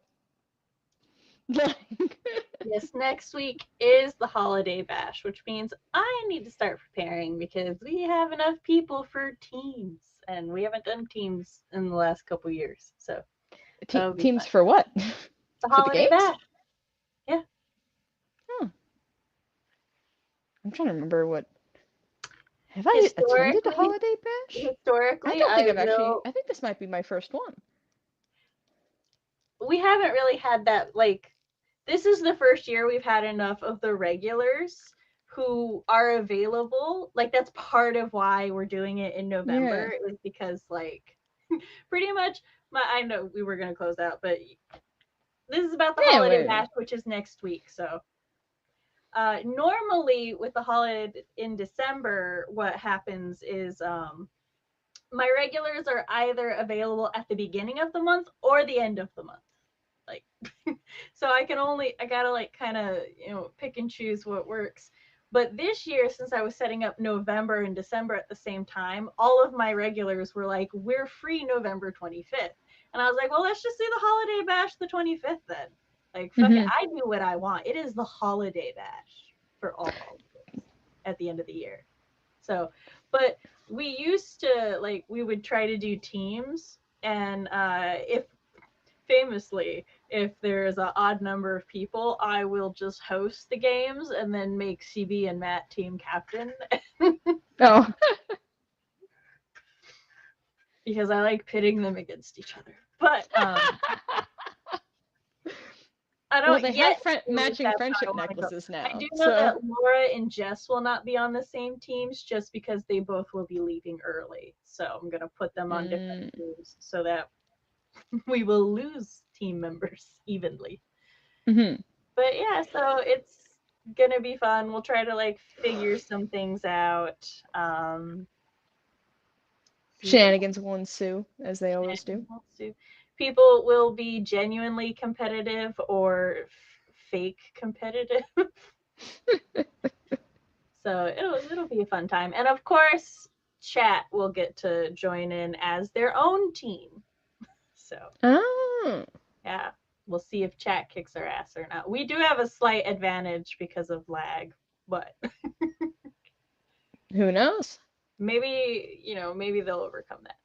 Yes, next week is the holiday bash, which means I need to start preparing because we have enough people for teams, and we haven't done teams in the last couple years, so that'll be teams fun. for what? The For the holiday games? bash. Yeah. Huh. I'm trying to remember what. Have I attended a Historically, holiday bash? I historically, don't think I I've actually. will. I think this might be my first one. We haven't really had that, like, this is the first year we've had enough of the regulars who are available. Like, that's part of why we're doing it in Yeah. November. It was because, like, pretty much I know we were going to close out, but this is about the Yeah. holiday Wait. bash, which is next week. So normally with the holiday in December, what happens is my regulars are either available at the beginning of the month or the end of the month. Like, so I gotta like kind of, pick and choose what works. But this year, since I was setting up November and December at the same time, all of my regulars were like, we're free November 25th. And I was like, well, let's just do the holiday bash the 25th then. Like, fuck it. Mm-hmm. I do what I want. It is the holiday bash for all holidays at the end of the year. So, but we used to, like, we would try to do teams. And if famously, if there's an odd number of people, I will just host the games and then make CB and Matt team captain. Oh. Because I like pitting them against each other. But I Well, don't they yet have know if matching that's how I friendship want to go. necklaces I now, do know so. that Laura and Jess will not be on the same teams just because they both will be leaving early. So I'm going to put them on different Mm. teams so that we will lose team members evenly. Mm-hmm. But yeah, so it's gonna be fun. We'll try to like figure some things out. Yeah, Shenanigans will ensue, as they always do. people will be genuinely competitive or fake competitive. So it'll be a fun time, and of course, chat will get to join in as their own team. So Oh. yeah, we'll see if chat kicks our ass or not. We do have a slight advantage because of lag, but Who knows? maybe they'll overcome that.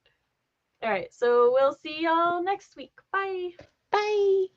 All right, so we'll see y'all next week. Bye. Bye.